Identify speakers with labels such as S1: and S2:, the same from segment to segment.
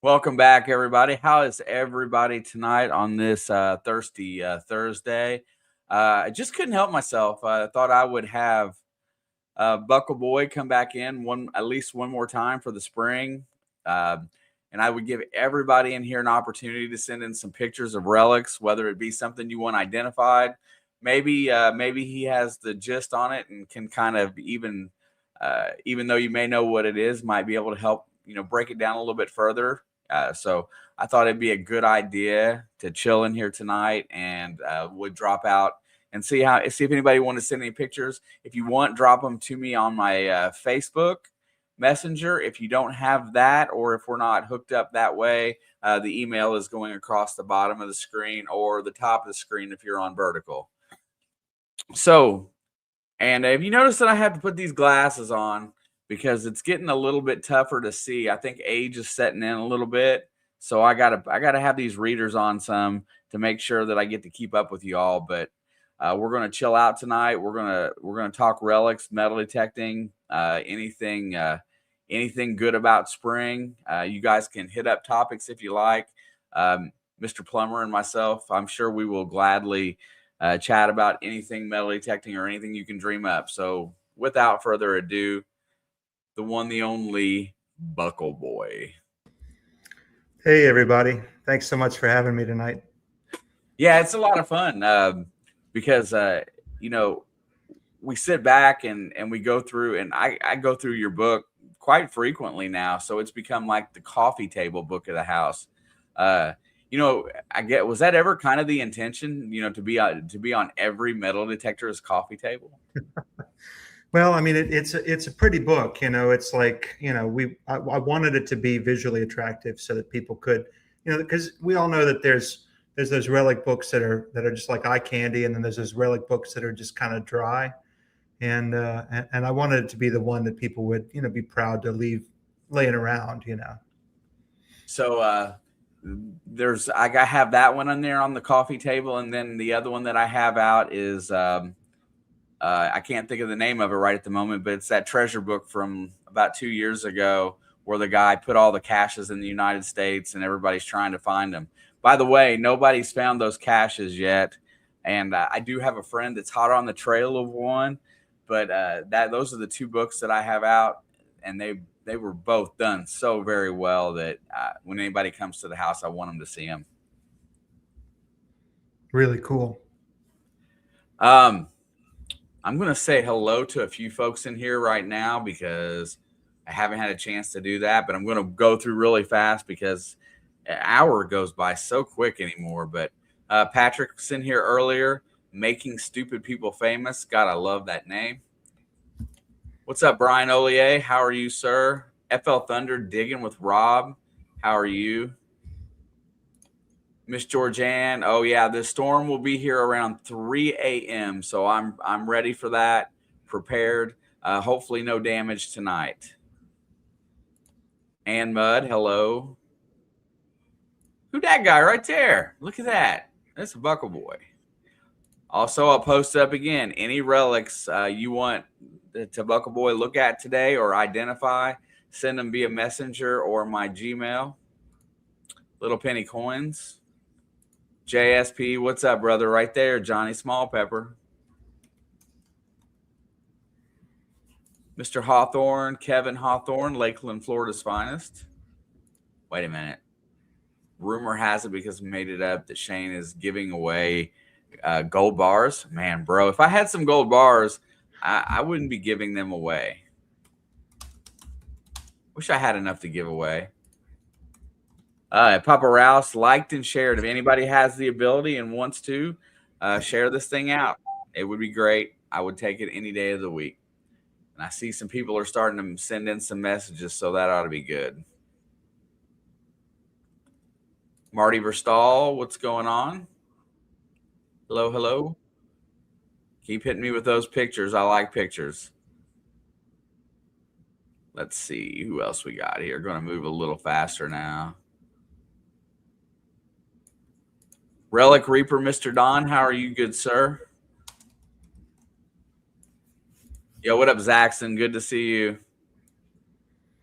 S1: Welcome back, everybody. How is everybody tonight on this thirsty Thursday? I just couldn't help myself. I thought I would have Buckleboy come back in at least one more time for the spring, uh, and I would give everybody in here an opportunity to send in some pictures of relics, whether it be something you want identified. Maybe he has the gist on it and can kind of even though you may know what it is, might be able to help break it down a little bit further. So I thought it'd be a good idea to chill in here tonight and would drop out and see if anybody want to send any pictures. If you want, drop them to me on my Facebook Messenger. If you don't have that, or if we're not hooked up that way, the email is going across the bottom of the screen or the top of the screen if you're on vertical. So, and if you notice that I have to put these glasses on because it's getting a little bit tougher to see. I think age is setting in a little bit. So I gotta have these readers on some to make sure that I get to keep up with you all. But we're gonna chill out tonight. We're gonna talk relics, metal detecting, anything good about spring. You guys can hit up topics if you like. Mr. Plummer and myself, I'm sure we will gladly chat about anything metal detecting or anything you can dream up. So without further ado, the one, the only Buckleboy.
S2: Hey, everybody. Thanks so much for having me tonight.
S1: Yeah, it's a lot of fun because, we sit back and we go through, and I go through your book quite frequently now. So it's become like the coffee table book of the house. Was that ever kind of the intention, to be on every metal detector's coffee table?
S2: Well, I mean, it's a pretty book. It's like I wanted it to be visually attractive so that people could, because we all know that there's those relic books that are just like eye candy, and then there's those relic books that are just kind of dry, and I wanted it to be the one that people would be proud to leave laying around.
S1: So I have that one on there on the coffee table, and then the other one that I have out is I can't think of the name of it right at the moment, but it's that treasure book from about 2 years ago where the guy put all the caches in the United States and everybody's trying to find them. By the way, nobody's found those caches yet, and I do have a friend that's hot on the trail of one. But those are the two books that I have out, and they were both done so very well that when anybody comes to the house, I want them to see them.
S2: Really cool.
S1: I'm going to say hello to a few folks in here right now because I haven't had a chance to do that, but I'm going to go through really fast because an hour goes by so quick anymore. But Patrick's in here earlier, making stupid people famous. God, I love that name. What's up, Brian Ollier? How are you, sir? FL Thunder digging with Rob. How are you? Miss Georgianne, oh yeah, the storm will be here around 3 a.m. So I'm ready for that, prepared. Hopefully no damage tonight. And Mud, hello. Who that guy right there? Look at that. That's a Buckleboy. Also, I'll post up again any relics you want to Buckleboy look at today or identify. Send them via Messenger or my Gmail. Little penny coins. JSP, what's up, brother? Right there, Johnny Smallpepper. Mr. Hawthorne, Kevin Hawthorne, Lakeland, Florida's finest. Wait a minute. Rumor has it, because we made it up, that Shane is giving away gold bars. Man, bro, if I had some gold bars, I wouldn't be giving them away. Wish I had enough to give away. Papa Rouse liked and shared. If anybody has the ability and wants to share this thing out, it would be great. I would take it any day of the week. And I see some people are starting to send in some messages, so that ought to be good. Marty Verstal, what's going on? Hello, hello. Keep hitting me with those pictures. I like pictures. Let's see who else we got here. Going to move a little faster now. Relic Reaper, Mr. Don, how are you, good sir? Yo, what up, Zaxton? Good to see you.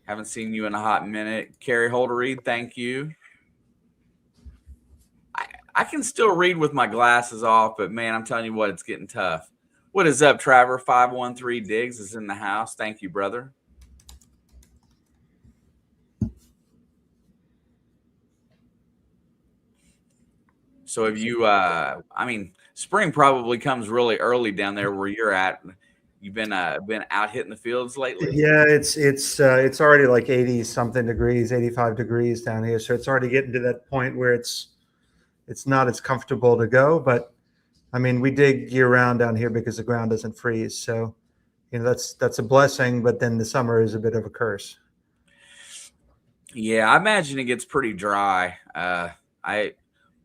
S1: Haven't seen you in a hot minute. Carrie Holderreed, thank you. I can still read with my glasses off, but man, I'm telling you what, it's getting tough. What is up, Trevor? 513 Diggs is in the house. Thank you, brother. So have you I mean, spring probably comes really early down there where you're at. You've been out hitting the fields lately?
S2: Yeah, it's already like 80 something degrees, 85 degrees down here. So it's already getting to that point where it's not as comfortable to go. But I mean, we dig year round down here because the ground doesn't freeze. So, that's a blessing, but then the summer is a bit of a curse.
S1: Yeah, I imagine it gets pretty dry. I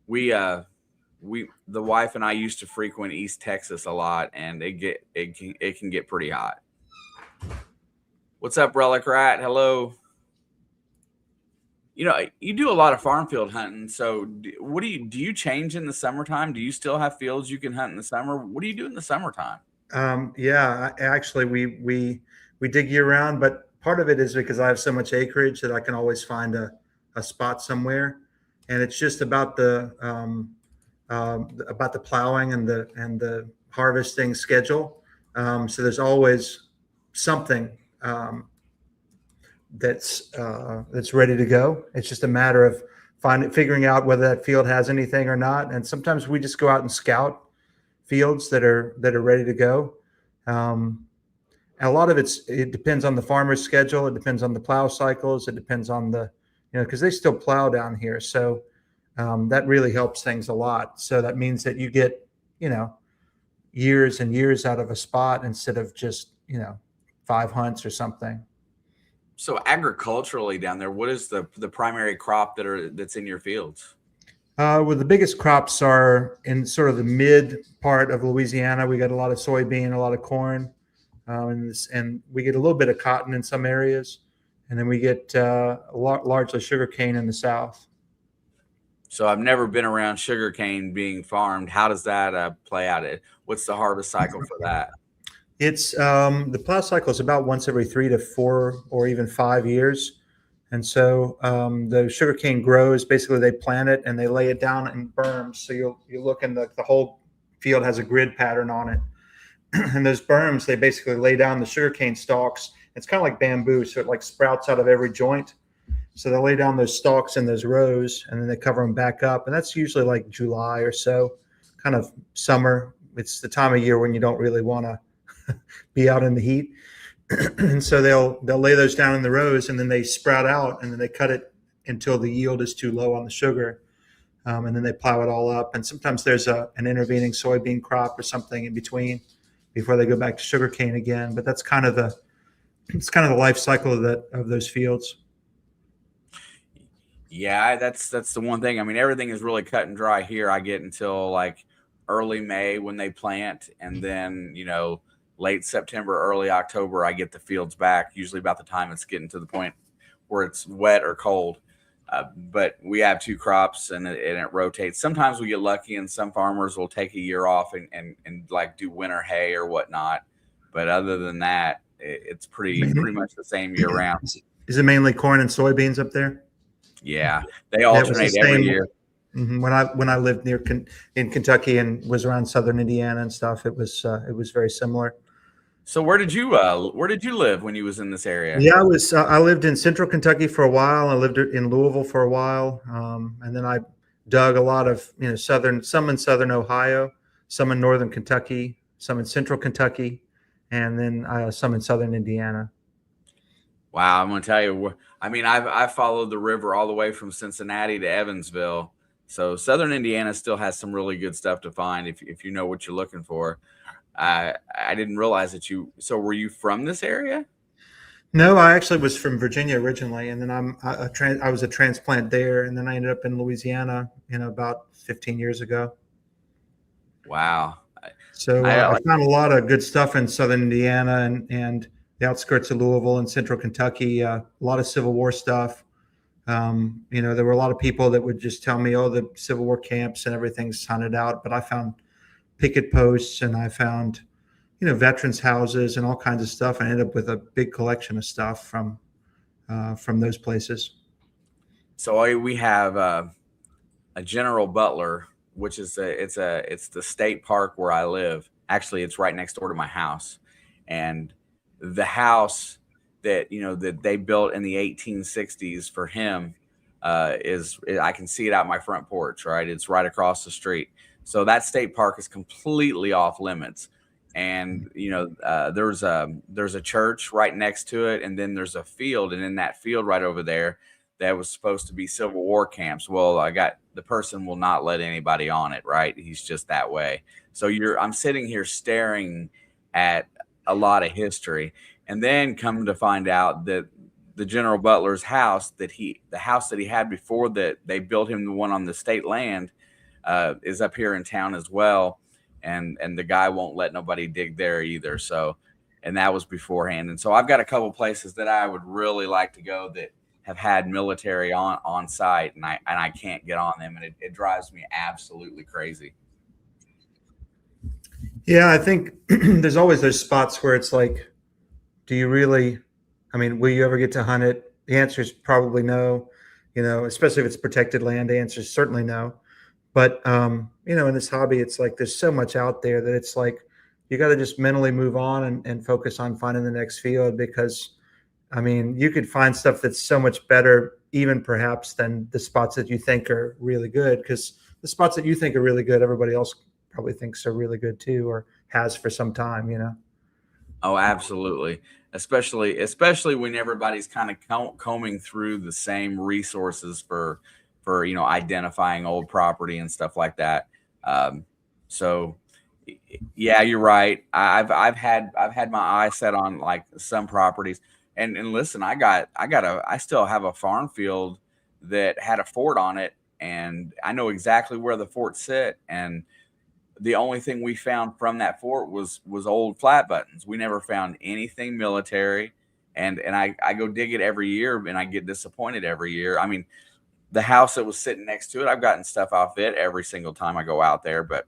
S1: we the wife and I used to frequent East Texas a lot, and it can get pretty hot. What's up, Relic Rat? Hello. You do a lot of farm field hunting. So, what do you change in the summertime? Do you still have fields you can hunt in the summer? What do you do in the summertime?
S2: Yeah, actually, we dig year round, but part of it is because I have so much acreage that I can always find a spot somewhere, and it's just about the plowing and the harvesting schedule. So there's always something that's ready to go. It's just a matter of figuring out whether that field has anything or not. And sometimes we just go out and scout fields that are ready to go. And a lot of it depends on the farmer's schedule. It depends on the plow cycles. It depends on because they still plow down here. So that really helps things a lot. So that means that you get, years and years out of a spot instead of just, 5 hunts or something.
S1: So agriculturally down there, what is the primary crop that's in your fields?
S2: Well, the biggest crops are in sort of the mid part of Louisiana. We got a lot of soybean, a lot of corn, and we get a little bit of cotton in some areas, and then we get largely sugarcane in the south.
S1: So I've never been around sugarcane being farmed. How does that play out? What's the harvest cycle for that?
S2: It's the plow cycle is about once every 3 to 4 or even 5 years. And so the sugarcane grows. Basically, they plant it and they lay it down in berms. So you look and the whole field has a grid pattern on it. And those berms, they basically lay down the sugarcane stalks. It's kind of like bamboo, so it like sprouts out of every joint. So they lay down those stalks in those rows, and then they cover them back up. And that's usually like July or so, kind of summer. It's the time of year when you don't really want to be out in the heat. And so they'll lay those down in the rows, and then they sprout out, and then they cut it until the yield is too low on the sugar, and then they plow it all up. And sometimes there's an intervening soybean crop or something in between before they go back to sugarcane again. But that's kind of the life cycle of those fields.
S1: Yeah, that's the one thing. I mean, everything is really cut and dry here. I get until like early May when they plant, and then late September, early October, I get the fields back, usually about the time it's getting to the point where it's wet or cold. But we have 2 crops and it rotates. Sometimes we get lucky and some farmers will take a year off and like do winter hay or whatnot. But other than that, it's pretty much the same year round.
S2: Is it mainly corn and soybeans up there?
S1: Yeah, they alternate every year.
S2: Mm-hmm. When I lived in Kentucky and was around southern Indiana and stuff, it was very similar.
S1: So where did you live when you was in this area?
S2: Yeah, I lived in central Kentucky for a while. I lived in Louisville for a while, and then I dug a lot of some in southern Ohio, some in northern Kentucky, some in central Kentucky, and then some in southern Indiana.
S1: Wow, I'm gonna tell you. I mean, I've followed the river all the way from Cincinnati to Evansville. So southern Indiana still has some really good stuff to find if you know what you're looking for. I didn't realize that so were you from this area?
S2: No, I actually was from Virginia originally, and then I was a transplant there, and then I ended up in Louisiana, about 15 years ago.
S1: Wow.
S2: So I found a lot of good stuff in southern Indiana and the outskirts of Louisville and central Kentucky. A lot of Civil War stuff. There were a lot of people that would just tell me, "Oh, the Civil War camps and everything's hunted out," but I found picket posts and I found, veterans houses and all kinds of stuff. I ended up with a big collection of stuff from from those places.
S1: So we have a General Butler, which is it's the state park where I live. Actually, it's right next door to my house, and the house that that they built in the 1860s for him is I can see it out my front porch. Right, it's right across the street. So that state park is completely off limits. And there's a church right next to it, and then there's a field, and in that field right over there that was supposed to be Civil War camps. Well, I got the person will not let anybody on it, right? He's just that way. So I'm sitting here staring at a lot of history, and then come to find out that the General Butler's house the house that he had before that they built him the one on the state land is up here in town as well, and the guy won't let nobody dig there either. So, and that was beforehand. And so I've got a couple places that I would really like to go that have had military on site, and I can't get on them, and it drives me absolutely crazy.
S2: Yeah, I think there's always those spots where it's like, do you really? I mean, will you ever get to hunt it? The answer is probably no. Especially if it's protected land. The answer is certainly no. But in this hobby, it's like there's so much out there that it's like you got to just mentally move on and focus on finding the next field, because I mean, you could find stuff that's so much better, even perhaps than the spots that you think are really good. Because the spots that you think are really good, everybody else probably thinks are really good too, or has for some time.
S1: Oh, absolutely. Especially when everybody's kind of combing through the same resources for identifying old property and stuff like that. So yeah, you're right. I've had my eye set on like some properties, and listen, I still have a farm field that had a fort on it, and I know exactly where the fort sit. And the only thing we found from that fort was old flat buttons. We never found anything military, and I go dig it every year, and I get disappointed every year. I mean, the house that was sitting next to it, I've gotten stuff off it every single time I go out there. But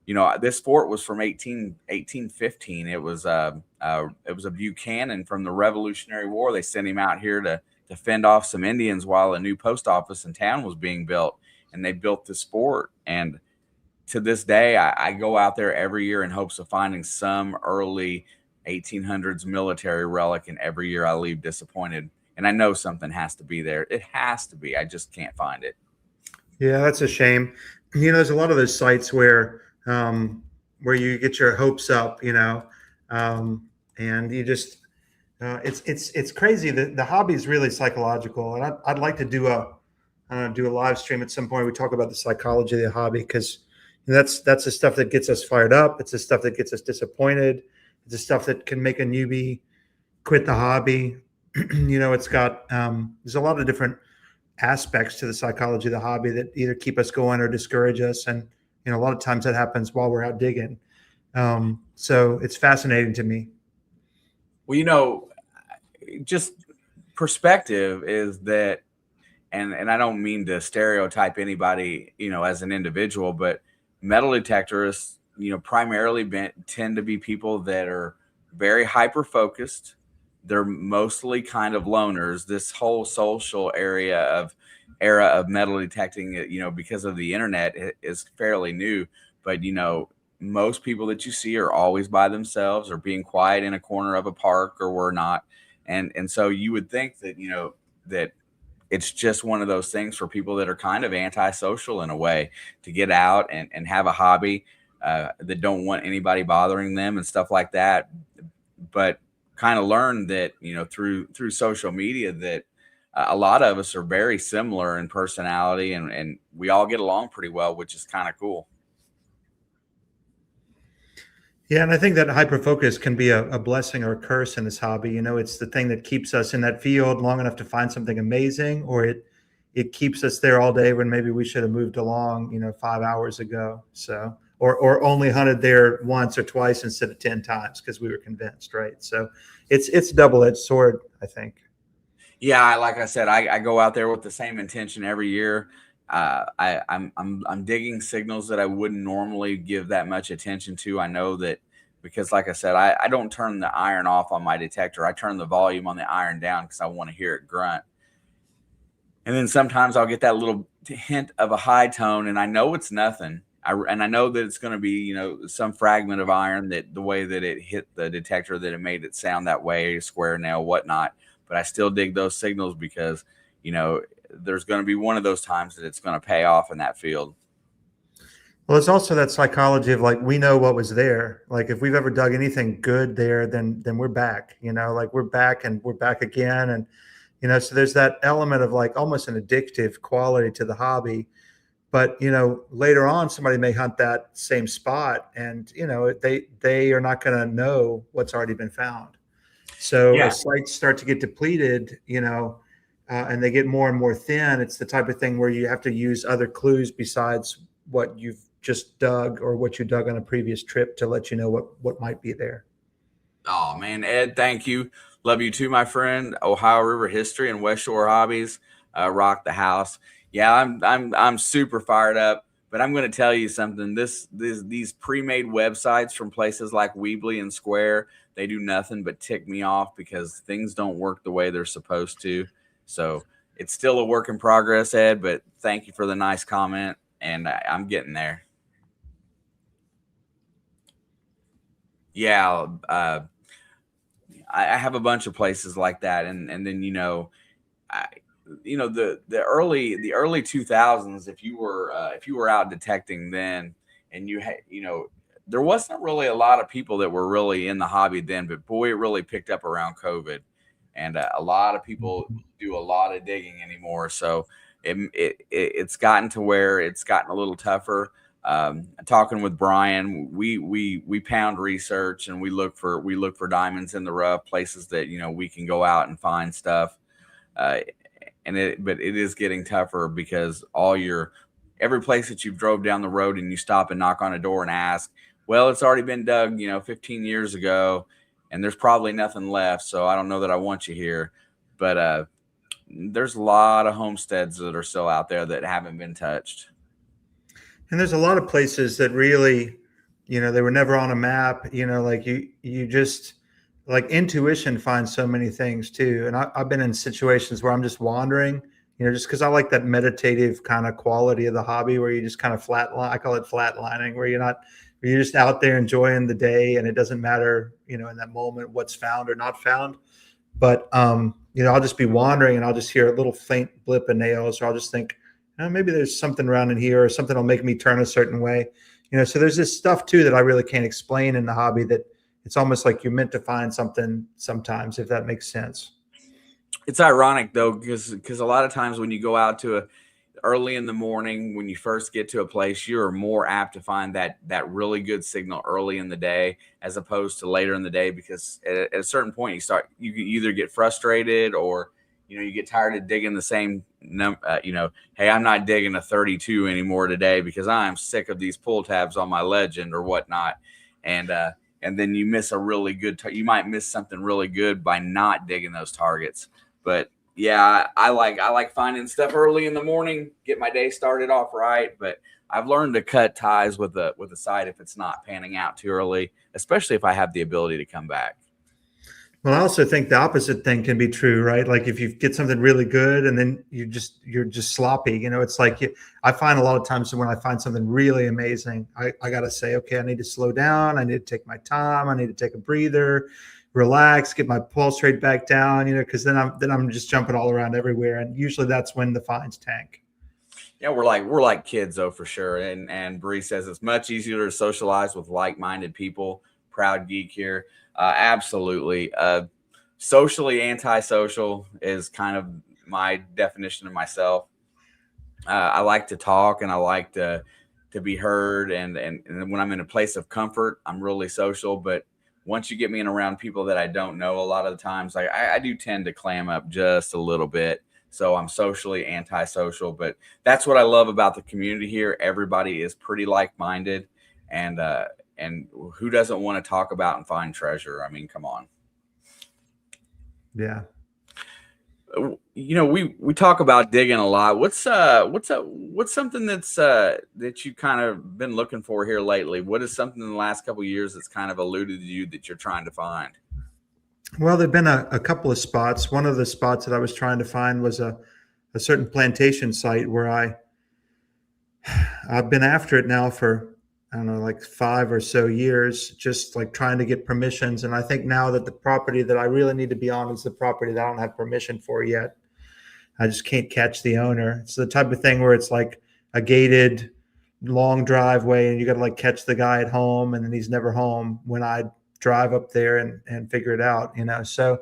S1: this fort was from 1815. It was a Buchanan from the Revolutionary War. They sent him out here to fend off some Indians while a new post office in town was being built, and they built this fort. And to this day, I go out there every year in hopes of finding some early 1800s military relic, and every year I leave disappointed. And I know something has to be there. It has to be. I just can't find it.
S2: Yeah, that's a shame. There's a lot of those sites where you get your hopes up, and you just it's crazy. The hobby is really psychological, and I'd like to do a live stream at some point. We talk about the psychology of the hobby, because that's the stuff that gets us fired up. It's the stuff that gets us disappointed. It's the stuff that can make a newbie quit the hobby. It's got there's a lot of different aspects to the psychology of the hobby that either keep us going or discourage us, and a lot of times that happens while we're out digging. So it's fascinating to me.
S1: Well, just perspective is that, and I don't mean to stereotype anybody, as an individual, but metal detectorists, primarily tend to be people that are very hyper focused. They're mostly kind of loners. This whole social era of metal detecting, because of the internet, is fairly new. But most people that you see are always by themselves, or being quiet in a corner of a park, or we're not. And so you would think that that it's just one of those things for people that are kind of antisocial in a way, to get out and have a hobby, that don't want anybody bothering them and stuff like that. But kind of learned that through social media that a lot of us are very similar in personality, and we all get along pretty well, which is kind of cool.
S2: Yeah, and I think that hyper focus can be a blessing or a curse in this hobby. It's the thing that keeps us in that field long enough to find something amazing, or it keeps us there all day when maybe we should have moved along, 5 hours ago. So, or only hunted there once or twice instead of 10 times because we were convinced, right? So it's a double-edged sword, I think.
S1: Yeah, like I said, I go out there with the same intention every year. I'm digging signals that I wouldn't normally give that much attention to. I know that because like I said, I don't turn the iron off on my detector. I turn the volume on the iron down because I want to hear it grunt. And then sometimes I'll get that little hint of a high tone, and I know it's nothing. And I know that it's going to be, some fragment of iron, that the way that it hit the detector, that it made it sound that way, square nail, whatnot. But I still dig those signals because, there's going to be one of those times that it's going to pay off in that field.
S2: Well, it's also that psychology of like we know what was there. Like if we've ever dug anything good there, then we're back. Like we're back and we're back again, and so there's that element of like almost an addictive quality to the hobby. But later on, somebody may hunt that same spot, and they are not going to know what's already been found. So
S1: Yeah.
S2: as sites start to get depleted, and they get more and more thin, it's the type of thing where you have to use other clues besides what you've just dug or what you dug on a previous trip to let you know what might be there.
S1: Oh man, Ed, thank you. Love you too, my friend. Ohio River History and West Shore Hobbies, rock the house. Yeah, I'm super fired up. But I'm going to tell you something. These pre-made websites from places like Weebly and Square, they do nothing but tick me off because things don't work the way they're supposed to. So it's still a work in progress, Ed. But thank you for the nice comment, and I'm getting there. Yeah, I have a bunch of places like that, and then I, the early 2000s. If you were out detecting then, and you had there wasn't really a lot of people that were really in the hobby then, but boy, it really picked up around COVID, and a lot of people do a lot of digging anymore. So it's gotten to where it's gotten a little tougher. Talking with Brian, we pound research, and we look for diamonds in the rough, places that we can go out and find stuff. Uh, but it is getting tougher because every place that you've drove down the road and you stop and knock on a door and ask, well, it's already been dug 15 years ago, and there's probably nothing left, so I don't know that I want you here. But there's a lot of homesteads that are still out there that haven't been touched.
S2: And there's a lot of places that really, they were never on a map. Like you just like intuition finds so many things too. And I've been in situations where I'm just wandering, just because I like that meditative kind of quality of the hobby where you just kind of flatline. I call it flatlining, where you're just out there enjoying the day, and it doesn't matter, in that moment what's found or not found. But I'll just be wandering and I'll just hear a little faint blip of nails, or I'll just think, maybe there's something around in here, or something will make me turn a certain way. So there's this stuff too that I really can't explain in the hobby, that it's almost like you're meant to find something sometimes, if that makes sense.
S1: It's ironic though, because a lot of times when you go out to early in the morning, when you first get to a place, you're more apt to find that really good signal early in the day as opposed to later in the day, because at a certain point you either get frustrated, or you get tired of digging the same hey, I'm not digging a 32 anymore today because I'm sick of these pull tabs on my legend or whatnot. And then you miss a really good you might miss something really good by not digging those targets. But yeah, I like finding stuff early in the morning, get my day started off right. But I've learned to cut ties with a site if it's not panning out too early, especially if I have the ability to come back.
S2: Well, I also think the opposite thing can be true, right? Like if you get something really good and then you're just sloppy, it's like I find a lot of times when I find something really amazing, I got to say, okay, I need to slow down. I need to take my time. I need to take a breather, relax, get my pulse rate back down, because then I'm just jumping all around everywhere. And usually that's when the finds tank.
S1: Yeah, we're like kids though, for sure. And Bree says it's much easier to socialize with like-minded people. Proud geek here. Absolutely. Socially antisocial is kind of my definition of myself. I like to talk, and I like to be heard, and when I'm in a place of comfort, I'm really social. But once you get me in around people that I don't know, a lot of the times, like I do tend to clam up just a little bit. So I'm socially antisocial, but that's what I love about the community here. Everybody is pretty like-minded, and who doesn't want to talk about and find treasure? I mean, come on.
S2: Yeah.
S1: We talk about digging a lot. What's something that you kind of been looking for here lately? What is something in the last couple of years that's kind of eluded you that you're trying to find?
S2: Well, there've been a couple of spots. One of the spots that I was trying to find was a certain plantation site where I've been after it now for, I don't know, like 5 or so years, just like trying to get permissions. And I think now that the property that I really need to be on is the property that I don't have permission for yet. I just can't catch the owner. It's the type of thing where it's like a gated long driveway and you got to like catch the guy at home and then he's never home when I drive up there and figure it out, you know? So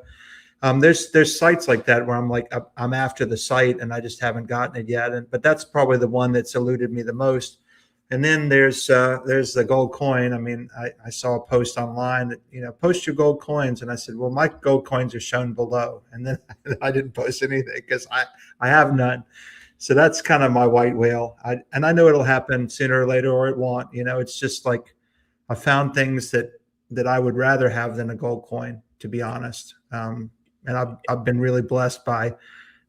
S2: there's sites like that where I'm like I'm after the site and I just haven't gotten it yet. But that's probably the one that's eluded me the most. And then there's the gold coin. I mean, I saw a post online that, you know, post your gold coins, and I said, well, my gold coins are shown below, and then I didn't post anything because I have none. So that's kind of my white whale. And I know it'll happen sooner or later, or it won't. You know, it's just like I found things that I would rather have than a gold coin, to be honest. And I've been really blessed by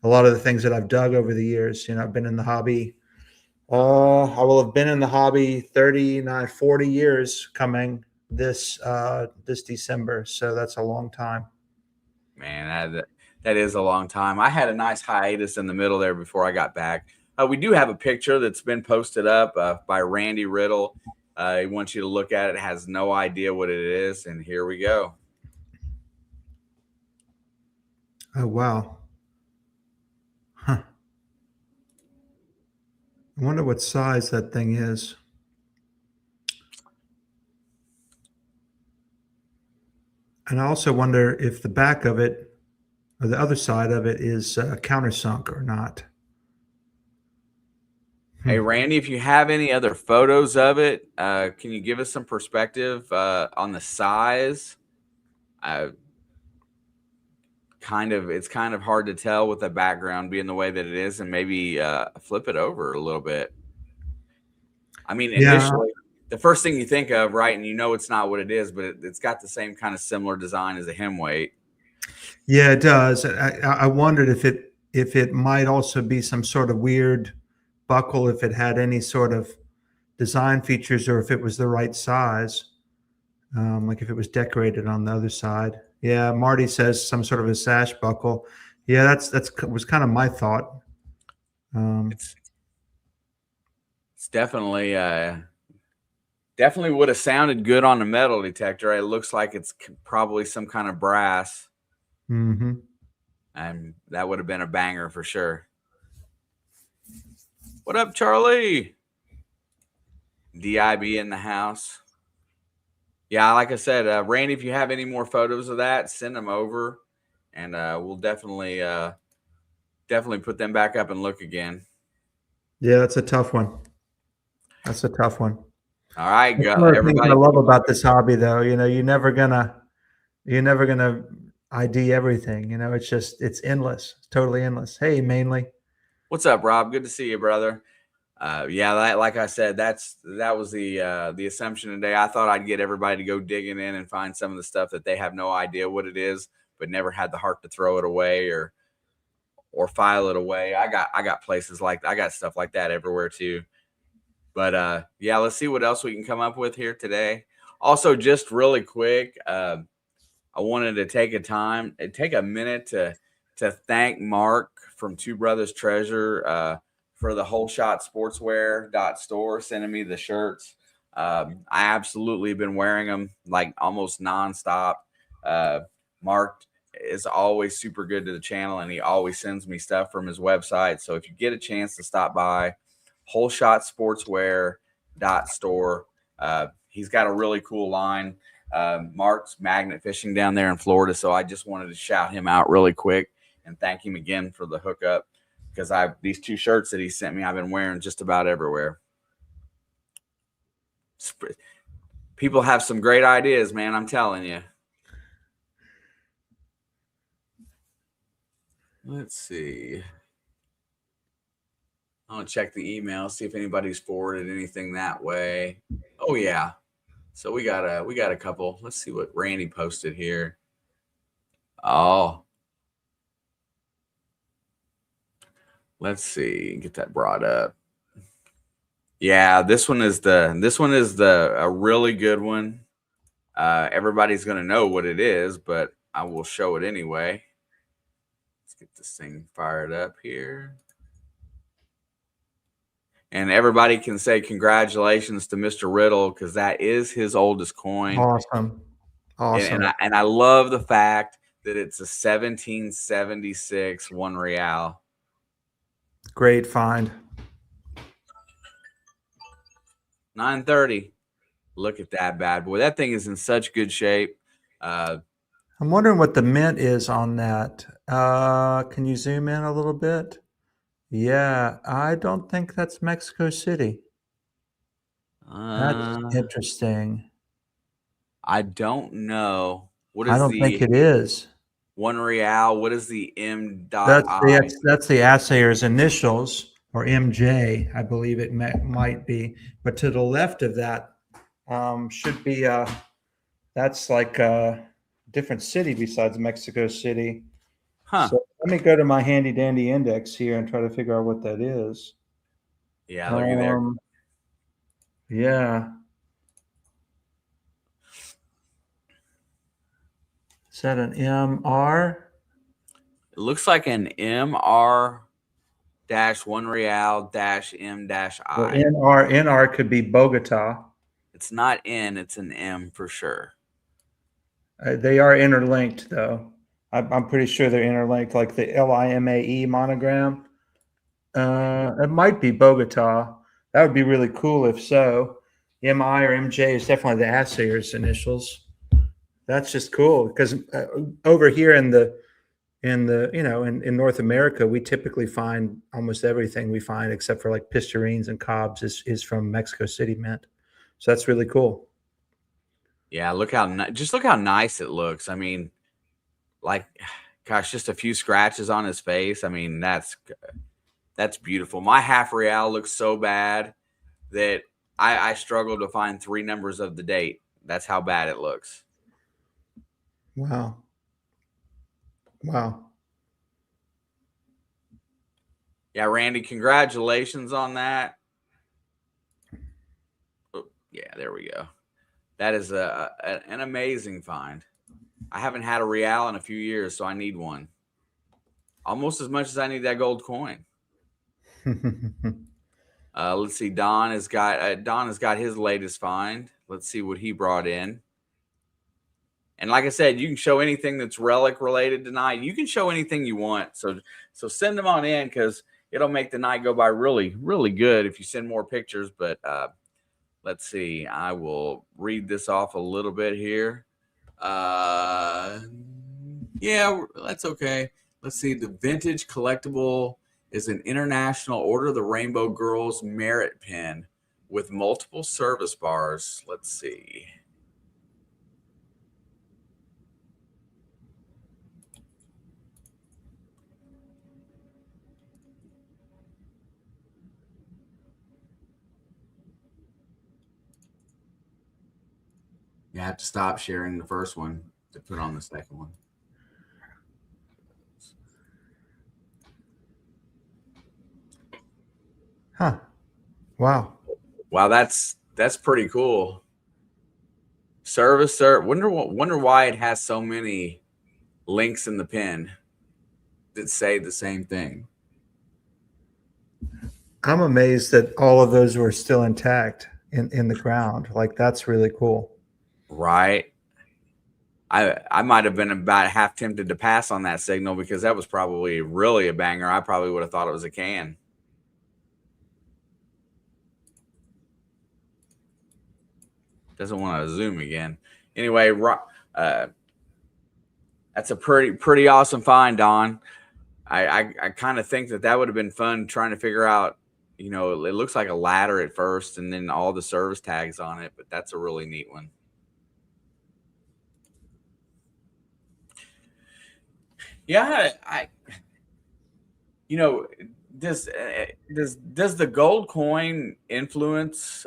S2: a lot of the things that I've dug over the years. You know, I've been in the hobby. I will have been in the hobby 39, 40 years coming this December. So that's a long time.
S1: Man, that is a long time. I had a nice hiatus in the middle there before I got back. We do have a picture that's been posted up by Randy Riddle. He wants you to look at it. Has no idea what it is, and here we go.
S2: Oh, wow. Huh. I wonder what size that thing is. And I also wonder if the back of it or the other side of it is countersunk or not.
S1: Hey, Randy, if you have any other photos of it, can you give us some perspective on the size? It's kind of hard to tell with the background being the way that it is, and maybe flip it over a little bit. I mean, initially, the first thing you think of, right, and you know it's not what it is, but it's got the same kind of similar design as a hem weight.
S2: Yeah, it does. I wondered if it might also be some sort of weird buckle, if it had any sort of design features, or if it was the right size, like if it was decorated on the other side. Yeah, Marty says some sort of a sash buckle. Yeah, that's was kind of my thought.
S1: It's definitely definitely would have sounded good on the metal detector. It looks like it's probably some kind of brass.
S2: Mm-hmm.
S1: And that would have been a banger for sure. What up, Charlie? DIB in the house. Yeah, like I said, Randy, if you have any more photos of that, send them over, and we'll definitely put them back up and look again.
S2: Yeah, that's a tough one. That's a tough one.
S1: All right,
S2: That's one of the things
S1: everybody.
S2: I love about this hobby, though. You know, you're never gonna ID everything. You know, it's endless. It's totally endless. Hey, mainly.
S1: What's up, Rob? Good to see you, brother. Yeah, like I said, that was the assumption today. I thought I'd get everybody to go digging in and find some of the stuff that they have no idea what it is, but never had the heart to throw it away or file it away. I got places like I got stuff like that everywhere too. But yeah, let's see what else we can come up with here today. Also, just really quick, I wanted to take a minute to thank Mark from Two Brothers Treasure for the Whole Shot Sportswear store sending me the shirts. I absolutely been wearing them like almost nonstop. Mark is always super good to the channel, and he always sends me stuff from his website. So if you get a chance to stop by Whole Shot Sportswear store, he's got a really cool line. Mark's magnet fishing down there in Florida, so I just wanted to shout him out really quick and thank him again for the hookup, because these two shirts that he sent me, I've been wearing just about everywhere. People have some great ideas, man. I'm telling you. Let's see. I'll check the email, see if anybody's forwarded anything that way. Oh yeah. So we got a couple. Let's see what Randy posted here. Oh. Let's see, get that brought up. Yeah, this one is the a really good one. Everybody's gonna know what it is, but I will show it anyway. Let's get this thing fired up here. And everybody can say congratulations to Mr. Riddle because that is his oldest coin.
S2: Awesome.
S1: And,
S2: Awesome.
S1: I love the fact that it's a 1776 one real.
S2: Great find.
S1: 930. Look at that bad boy. That thing is in such good shape. Uh,
S2: I'm wondering what the mint is on that. Can you zoom in a little bit? Yeah, I don't think that's Mexico City. That's
S1: uh,
S2: interesting.
S1: I don't know. What
S2: I
S1: is
S2: don't think
S1: the
S2: it is.
S1: one real? What is the M dot
S2: That's the
S1: I?
S2: that's the assayer's initials, or MJ, I believe it might be. But to the left of that should be that's like a different city besides Mexico City.
S1: Huh.
S2: So let me go to my handy dandy index here and try to figure out what that is.
S1: Yeah, look at there.
S2: Um, yeah, is that an MR
S1: It looks like an MR dash one real dash M dash
S2: or
S1: I.
S2: NR? NR could be Bogota.
S1: It's not N, it's an M for sure.
S2: They are interlinked, though. I'm pretty sure they're interlinked, like the LIMAE monogram. It might be Bogota. That would be really cool if so. MI or MJ is definitely the assayer's initials. That's just cool because over here in North America, we typically find almost everything we find except for like Pistarines and Cobbs is from Mexico City mint. So that's really cool.
S1: Yeah, look how just look how nice it looks. I mean, like, gosh, just a few scratches on his face. I mean, that's beautiful. My half real looks so bad that I struggle to find 3 numbers of the date. That's how bad it looks.
S2: Wow. Wow.
S1: Yeah, Randy, congratulations on that. Oh, yeah, there we go. That is an amazing find. I haven't had a real in a few years, so I need one. Almost as much as I need that gold coin. Let's see. Don has got his latest find. Let's see what he brought in. And like I said, you can show anything that's relic related tonight. You can show anything you want. So send them on in because it'll make the night go by really, really good if you send more pictures. But let's see. I will read this off a little bit here. Yeah, that's okay. Let's see. The vintage collectible is an International Order of the Rainbow Girls merit pin with multiple service bars. Let's see. You have to stop sharing the first one to put on the second one.
S2: Huh. Wow.
S1: Wow, that's pretty cool. Service, sir. Wonder why it has so many links in the pin that say the same thing.
S2: I'm amazed that all of those were still intact in the ground. Like that's really cool.
S1: Right. I might have been about half tempted to pass on that signal because that was probably really a banger. I probably would have thought it was a can. Doesn't want to zoom again. Anyway, that's a pretty awesome find, Don. I kind of think that would have been fun trying to figure out. You know, it looks like a ladder at first, and then all the service tags on it. But that's a really neat one. Yeah, you know, does the gold coin influence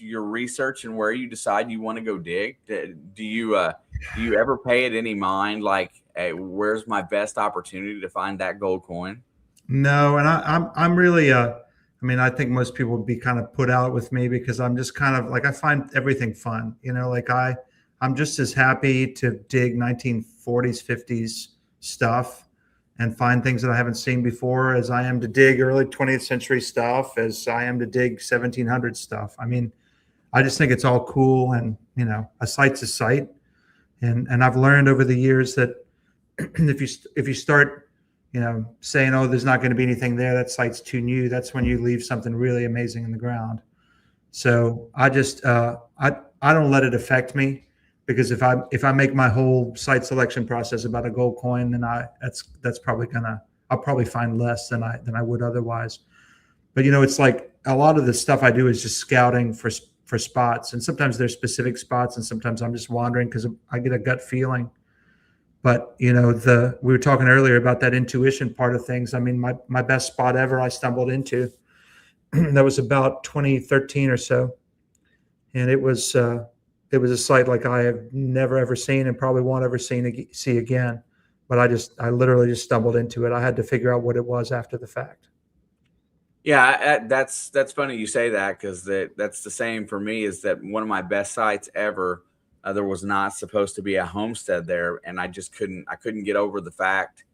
S1: your research and where you decide you want to go dig? Do you ever pay it any mind like, hey, where's my best opportunity to find that gold coin?
S2: No, and I'm really I mean, I think most people would be kind of put out with me because I'm just kind of like I find everything fun. Like I'm just as happy to dig 1940s, 50s stuff and find things that I haven't seen before as I am to dig early 20th century stuff as I am to dig 1700 stuff. I mean, I just think it's all cool, and a site's a site, and I've learned over the years that if you start saying, oh, there's not going to be anything there, that site's too new, that's when you leave something really amazing in the ground. So I don't let it affect me, because if I make my whole site selection process about a gold coin, then that's probably gonna I'll probably find less than I would otherwise. But it's like a lot of the stuff I do is just scouting for spots, and sometimes there's specific spots, and sometimes I'm just wandering because I get a gut feeling. But the we were talking earlier about that intuition part of things. I mean, my best spot ever I stumbled into that was about 2013 or so, and it was a site like I have never ever seen and probably won't ever see again. But I literally just stumbled into it. I had to figure out what it was after the fact.
S1: Yeah, that's funny you say that, because that's the same for me. Is that one of my best sites ever? There was not supposed to be a homestead there, and I couldn't get over the fact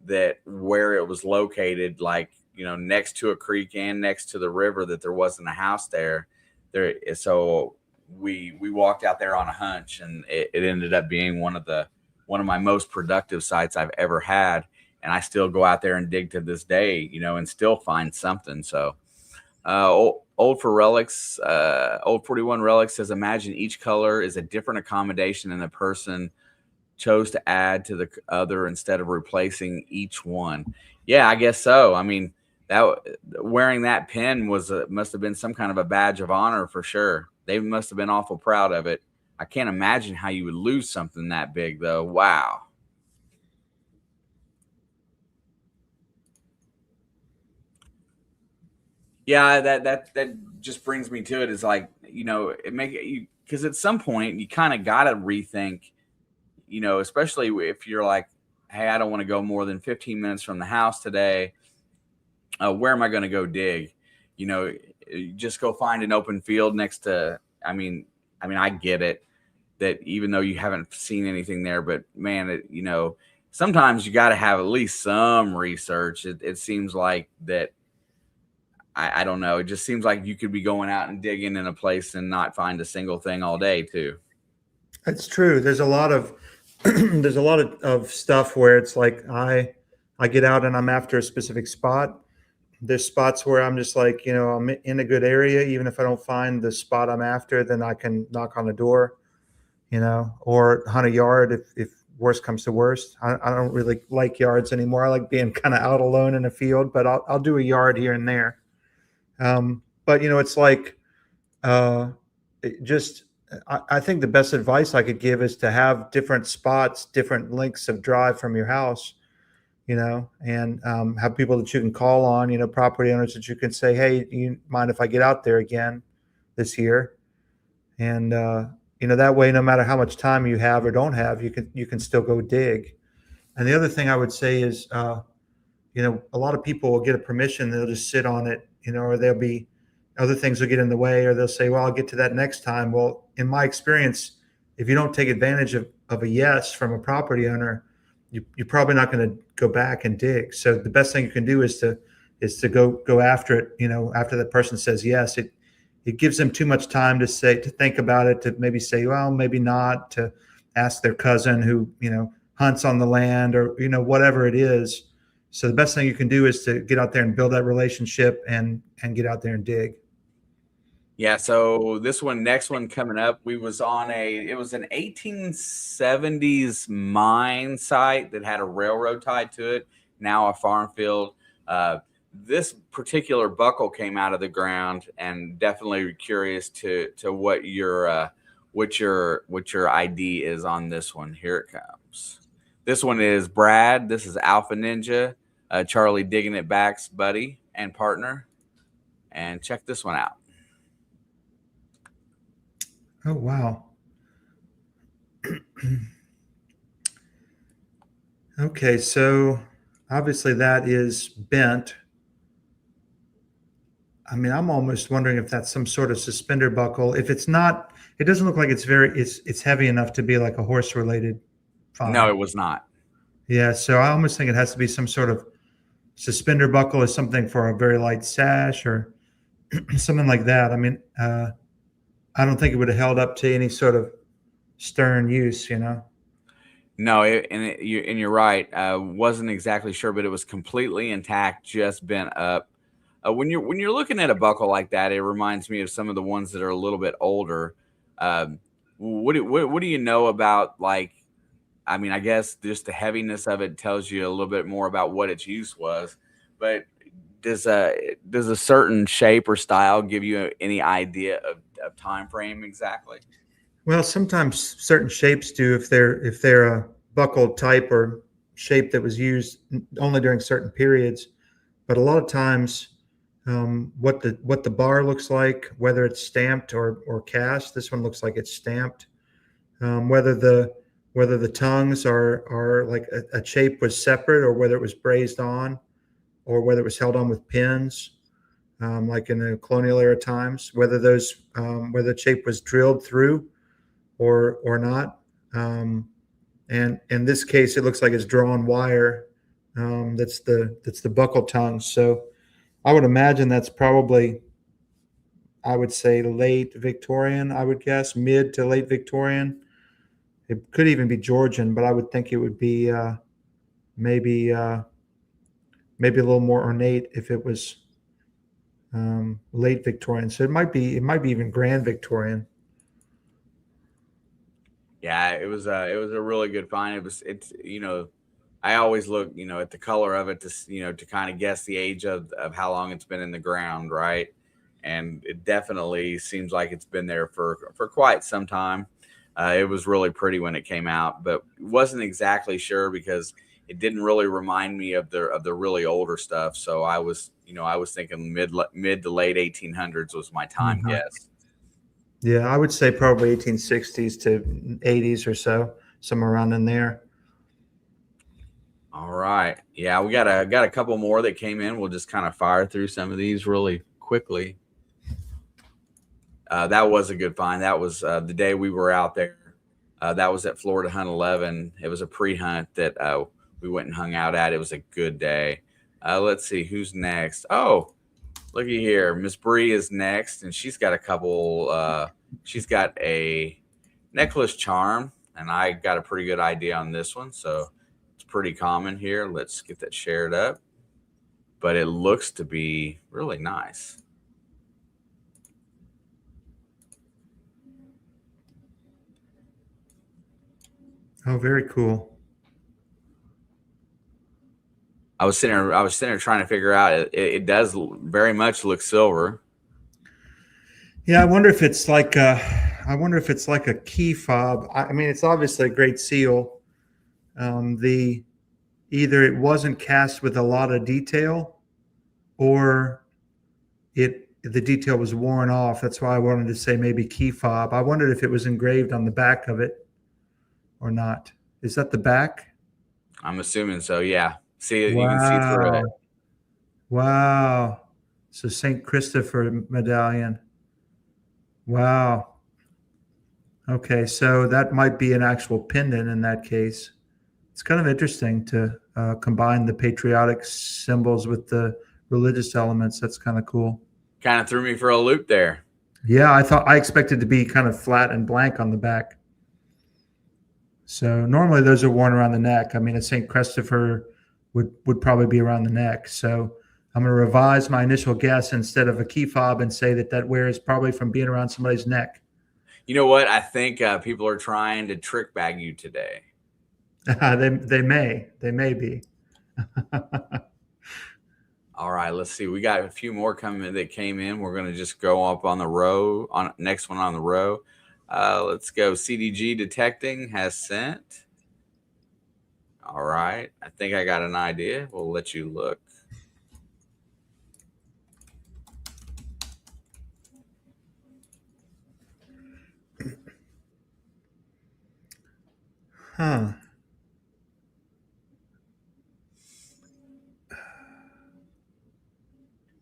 S1: that where it was located, like next to a creek and next to the river, that there wasn't a house there. So we walked out there on a hunch, and it ended up being one of my most productive sites I've ever had, and I still go out there and dig to this day, and still find something. So, old for relics, old 41 relics says, imagine each color is a different accommodation, and the person chose to add to the other instead of replacing each one. Yeah, I guess so. I mean, that wearing that pin must have been some kind of a badge of honor for sure. They must have been awful proud of it. I can't imagine how you would lose something that big, though. Wow. Yeah, that just brings me to it. Is like, it make you, because at some point you kind of got to rethink, especially if you're like, hey, I don't want to go more than 15 minutes from the house today. Where am I going to go dig? You know, just go find an open field next to. I get it that even though you haven't seen anything there, but man, sometimes you got to have at least some research. It seems like that. I don't know. It just seems like you could be going out and digging in a place and not find a single thing all day too.
S2: That's true. There's a lot of there's a lot of stuff where it's like I get out and I'm after a specific spot. There's spots where I'm just like, I'm in a good area. Even if I don't find the spot I'm after, then I can knock on the door, or hunt a yard if worst comes to worst. I don't really like yards anymore. I like being kind of out alone in a field, but I'll do a yard here and there. But it's like just I think the best advice I could give is to have different spots, different lengths of drive from your house, and have people that you can call on, property owners that you can say, hey, you mind if I get out there again this year? And that way, no matter how much time you have or don't have, you can still go dig. And the other thing I would say is, a lot of people will get a permission, they'll just sit on it, or there'll be other things will get in the way, or they'll say, well, I'll get to that next time. Well, in my experience, if you don't take advantage of a yes from a property owner, you're probably not going to go back and dig. So the best thing you can do is to go after it. After that person says yes, it gives them too much time to think about it, to maybe say, well, maybe not, to ask their cousin who hunts on the land, or whatever it is. So the best thing you can do is to get out there and build that relationship and get out there and dig.
S1: Yeah, so this next one coming up, it was an 1870s mine site that had a railroad tied to it, now a farm field. This particular buckle came out of the ground, and definitely curious to what your ID is on this one. Here it comes. This one is Brad. This is Alpha Ninja, Charlie digging it back's buddy and partner. And check this one out.
S2: Oh, wow. Okay, so obviously that is bent. I mean, I'm almost wondering if that's some sort of suspender buckle. If it's not, it doesn't look like it's heavy enough to be like a horse related
S1: No,
S2: find.
S1: it was not.
S2: Yeah, so I almost think it has to be some sort of suspender buckle or something for a very light sash or something like that. I mean, I don't think it would have held up to any sort of stern use, you know.
S1: No, and you're right. Wasn't exactly sure, but it was completely intact, just bent up. When you're looking at a buckle like that, it reminds me of some of the ones that are a little bit older. Um, what do you know about, like? I mean, I guess just the heaviness of it tells you a little bit more about what its use was. But does a certain shape or style give you any idea of time frame exactly?
S2: Well, sometimes certain shapes do if they're a buckle type or shape that was used only during certain periods. But a lot of times, what the bar looks like, whether it's stamped or cast, this one looks like it's stamped. Whether the tongues are like a shape was separate, or whether it was brazed on, or whether it was held on with pins, like in the colonial era times, whether the shape was drilled through or not. Um, and in this case, it looks like it's drawn wire. That's the buckle tongue. So I would imagine that's probably, I would say, late Victorian. I would guess mid to late Victorian. It could even be Georgian, but I would think it would be maybe maybe a little more ornate if it was late Victorian. So it might be even Grand Victorian.
S1: Yeah, it was a really good find. It's I always look at the color of it to to kind of guess the age of how long it's been in the ground, right? And it definitely seems like it's been there for quite some time. It was really pretty when it came out, but wasn't exactly sure because it didn't really remind me of the really older stuff. So I was thinking mid to late 1800s was my time
S2: Mhm.
S1: guess.
S2: Yeah, I would say probably 1860s to 80s or so, somewhere around in there.
S1: All right. Yeah, we got a couple more that came in. We'll just kind of fire through some of these really quickly. That was a good find. That was the day we were out there. That was at Florida Hunt 11. It was a pre-hunt that we went and hung out at. It was a good day. Let's see who's next. Oh, looky here. Miss Bree is next, and she's got a couple. She's got a necklace charm, and I got a pretty good idea on this one. So it's pretty common here. Let's get that shared up. But it looks to be really nice.
S2: Oh, very cool.
S1: I was sitting there trying to figure out. It does very much look silver.
S2: Yeah, I wonder if it's like a key fob. I mean, it's obviously a great seal. The Either it wasn't cast with a lot of detail, or the detail was worn off. That's why I wanted to say maybe key fob. I wondered if it was engraved on the back of it or not. Is that the back?
S1: I'm assuming so. Yeah. See, you can see through it.
S2: Wow. Wow. So St. Christopher medallion. Wow. Okay, so that might be an actual pendant in that case. It's kind of interesting to combine the patriotic symbols with the religious elements. That's kind of cool.
S1: Kind of threw me for a loop there.
S2: Yeah, I expected to be kind of flat and blank on the back. So normally those are worn around the neck. I mean, a St. Christopher would probably be around the neck. So I'm going to revise my initial guess instead of a key fob and say that wear is probably from being around somebody's neck.
S1: You know what? I think people are trying to trick bag you today.
S2: They may be.
S1: All right, let's see. We got a few more coming that came in. We're going to just go up on the row on next one on the row. Let's go. CDG detecting has sent. All right. I think I got an idea. We'll let you look.
S2: Huh.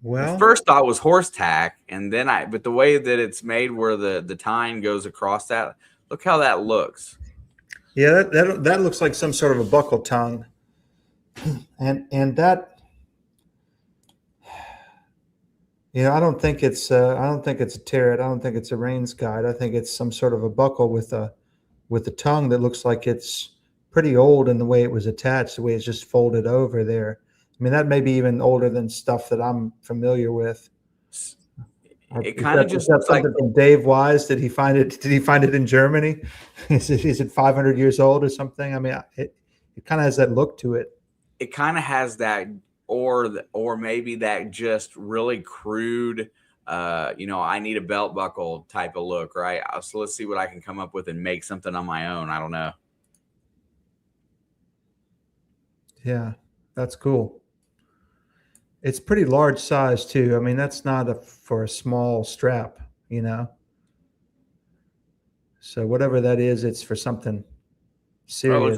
S1: The
S2: Well,
S1: first thought was horse tack, and then but the way that it's made, where the tine goes across that, look how that looks.
S2: yeah, that looks like some sort of a buckle tongue, and that, I don't think it's a tarot. I don't think it's a Rains guide. I think it's some sort of a buckle with a tongue that looks like it's pretty old in the way it was attached, the way it's just folded over there. I mean, that may be even older than stuff that I'm familiar with.
S1: It kind of
S2: Is
S1: just
S2: that
S1: looks like
S2: something from Dave Wise? Did he find it? Did he find it in Germany? Is it 500 years old or something? I mean, it kind of has that look to it.
S1: it kind of has that, or maybe that just really crude, I need a belt buckle type of look, right? So let's see what I can come up with and make something on my own. I don't know.
S2: Yeah, that's cool. It's pretty large size too. I mean, that's not for a small strap, you know. So whatever that is, it's for something
S1: Oh, it
S2: serious.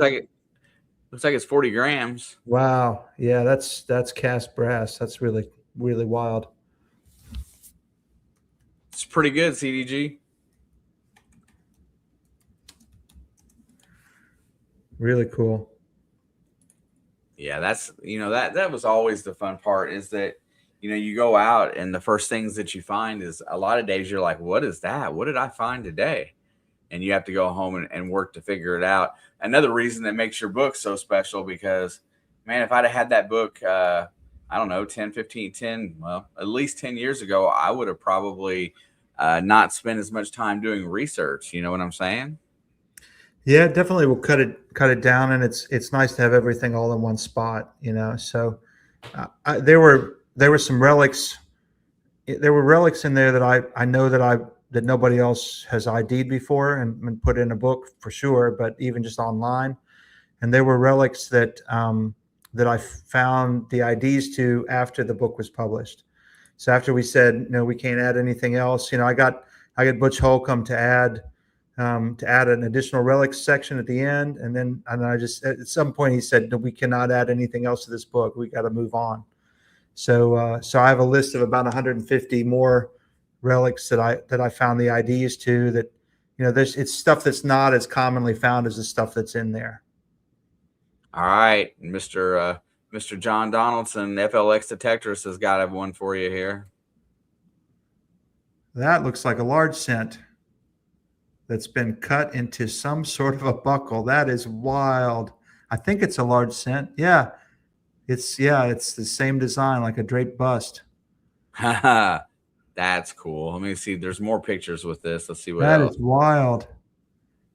S1: looks like it's 40 grams.
S2: Wow. Yeah, that's cast brass. That's really really wild.
S1: It's pretty good, CDG.
S2: Really cool.
S1: Yeah, that's that was always the fun part, is that you go out and the first things that you find is, a lot of days you're like, what is that? What did I find today? And you have to go home and work to figure it out. Another reason that makes your book so special, because man, if I'd have had that book, I don't know, 10, 15, 10, well, at least 10 years ago, I would have probably not spent as much time doing research. You know what I'm saying?
S2: Yeah, definitely will cut it down, and it's nice to have everything all in one spot, you know. So there were some relics. There were relics in there that I know that nobody else has ID'd before and put in a book for sure, but even just online. And there were relics that I found the IDs to after the book was published. So after we said, no, we can't add anything else, I got Butch Holcomb to add an additional relics section at the end, and I just, at some point he said, no, we cannot add anything else to this book. We got to move on. So I have a list of about 150 more relics that I found the IDs to. That, it's stuff that's not as commonly found as the stuff that's in there.
S1: All right, Mr. John Donaldson, FLX Detectorist, has got one for you here.
S2: That looks like a large cent that's been cut into some sort of a buckle. That is wild. I think it's a large cent. Yeah, it's the same design, like a draped bust.
S1: That's cool. Let me see. There's more pictures with this. Let's see what
S2: That
S1: else.
S2: is wild.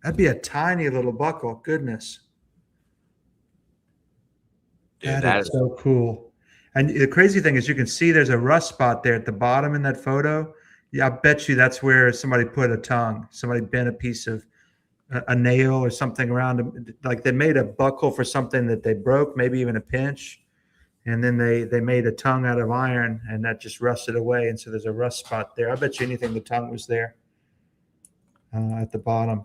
S2: That'd be a tiny little buckle. Goodness.
S1: Dude,
S2: That
S1: that
S2: is
S1: is.
S2: so cool. And the crazy thing is, you can see there's a rust spot there at the bottom in that photo. Yeah, I bet you that's where somebody put a tongue. Somebody bent a piece of a nail or something around them. Like they made a buckle for something that they broke, maybe even a pinch, and then they made a tongue out of iron, and that just rusted away. And so there's a rust spot there. I bet you anything the tongue was there at the bottom.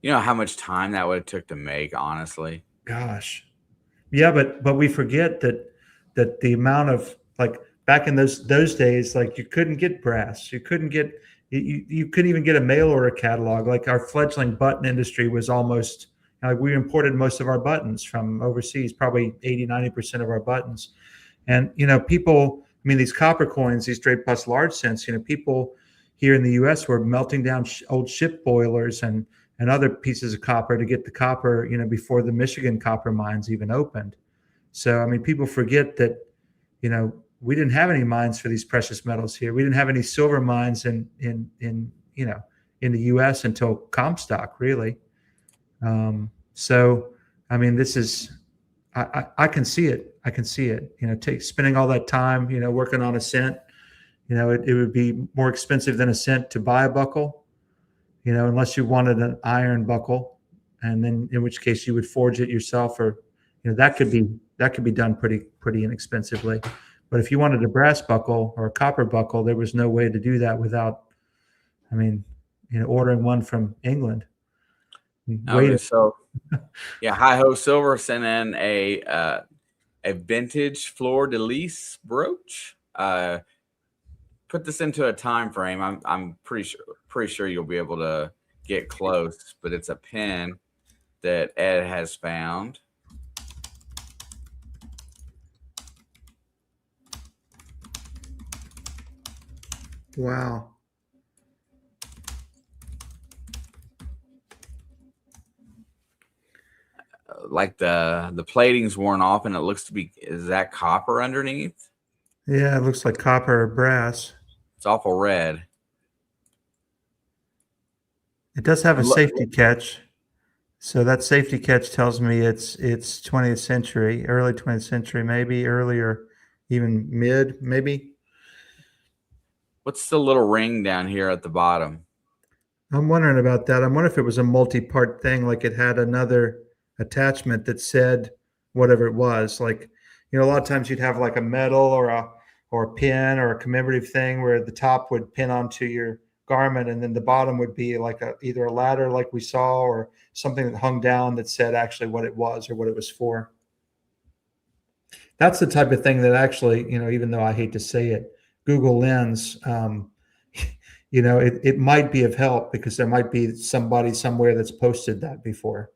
S1: You know how much time that would have took to make, honestly.
S2: Gosh, yeah, but we forget that the amount of, like, back in those days, like, you couldn't get brass, you couldn't even get a mail order catalog. Like, our fledgling button industry was almost, like, we imported most of our buttons from overseas, probably 80-90% of our buttons. And people, I mean, these copper coins, these draped bust large cents, people here in the U.S. were melting down old ship boilers and other pieces of copper to get the copper, before the Michigan copper mines even opened. So, I mean, people forget that, we didn't have any mines for these precious metals here. We didn't have any silver mines in the U.S. until Comstock, really. So, I mean, this is, I can see it. I can see it. Spending all that time, working on a cent. It would be more expensive than a cent to buy a buckle, unless you wanted an iron buckle, and then in which case you would forge it yourself, or that could be done pretty inexpensively. But if you wanted a brass buckle or a copper buckle, there was no way to do that without, I mean, ordering one from England.
S1: Okay, so yeah, Hi Ho Silver sent in a vintage fleur de lis brooch. put this into a time frame. I'm pretty sure you'll be able to get close, but it's a pen that Ed has found.
S2: Wow.
S1: Like the plating's worn off, and it looks to be, is that copper underneath?
S2: Yeah, it looks like copper or brass.
S1: It's awful red.
S2: It does have a
S1: And look,
S2: safety catch. So that safety catch tells me it's 20th century, early 20th century, maybe earlier, even mid, maybe.
S1: what's the little ring down here at the bottom?
S2: I'm wondering about that. I'm wondering if it was a multi-part thing, like it had another attachment that said whatever it was. Like, a lot of times you'd have like a medal or a pin or a commemorative thing where the top would pin onto your garment, and then the bottom would be like either a ladder, like we saw, or something that hung down that said actually what it was or what it was for. That's the type of thing that actually, even though I hate to say it, Google Lens. It might be of help because there might be somebody somewhere that's posted that before,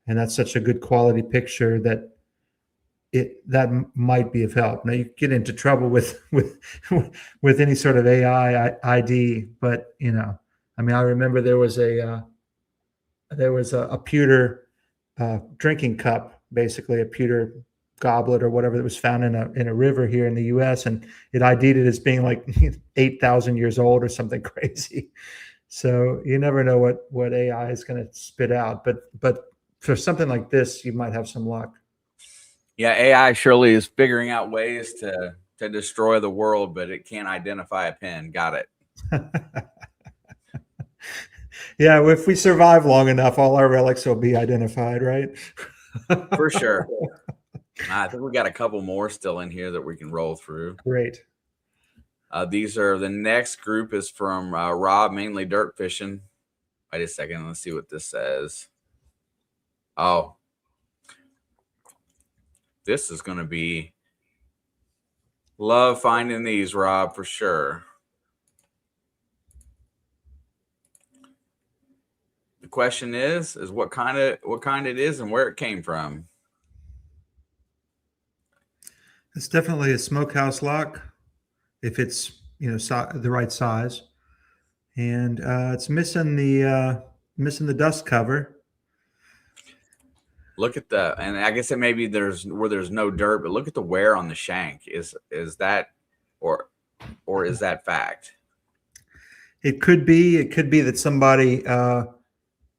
S2: and that's such a good quality picture that that might be of help. Now you get into trouble with with any sort of AI ID, but I mean, I remember there was a pewter drinking cup, basically a pewter goblet or whatever that was found in a river here in the U.S. and it ID'd it as being like 8,000 years old or something crazy. So you never know what AI is going to spit out, but for something like this, you might have some luck.
S1: Yeah, AI surely is figuring out ways to destroy the world, but it can't identify a pen. Got it.
S2: Yeah, if we survive long enough, all our relics will be identified, right?
S1: For sure. I think we got a couple more still in here that we can roll through.
S2: Great.
S1: The next group is from Rob, mainly dirt fishing. Wait a second. Let's see what this says. Oh, this is going to be love finding these, Rob, for sure. The question is what kind it is and where it came from.
S2: It's definitely a smokehouse lock, if it's the right size, and it's missing the dust cover.
S1: Look at and I guess it maybe there's no dirt, but look at the wear on the shank. Is that or is that fact?
S2: It could be that somebody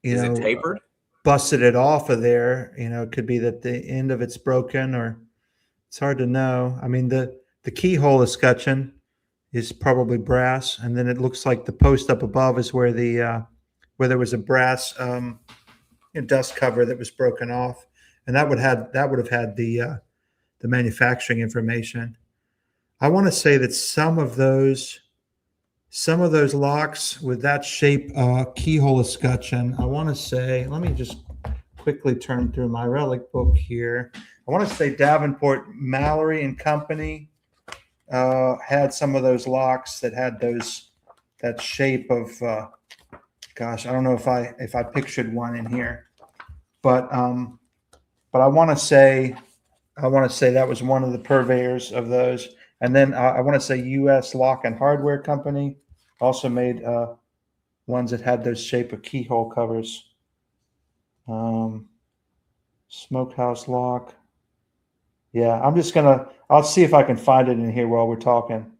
S1: is it tapered?
S2: Busted it off of there. It could be that the end of it's broken, or it's hard to know. I mean, the keyhole escutcheon is probably brass, and then it looks like the post up above is where there was a brass dust cover that was broken off, and that would have had the manufacturing information. I want to say that some of those locks with that shape keyhole escutcheon, I want to say, let me just quickly turn through my relic book here. I want to say Davenport, Mallory and Company had some of those locks that had that shape of gosh, I don't know if I pictured one in here, but I want to say that was one of the purveyors of those. And then I want to say U.S. Lock and Hardware Company also made ones that had those shape of keyhole covers. Smokehouse lock. Yeah, I'll see if I can find it in here while we're talking.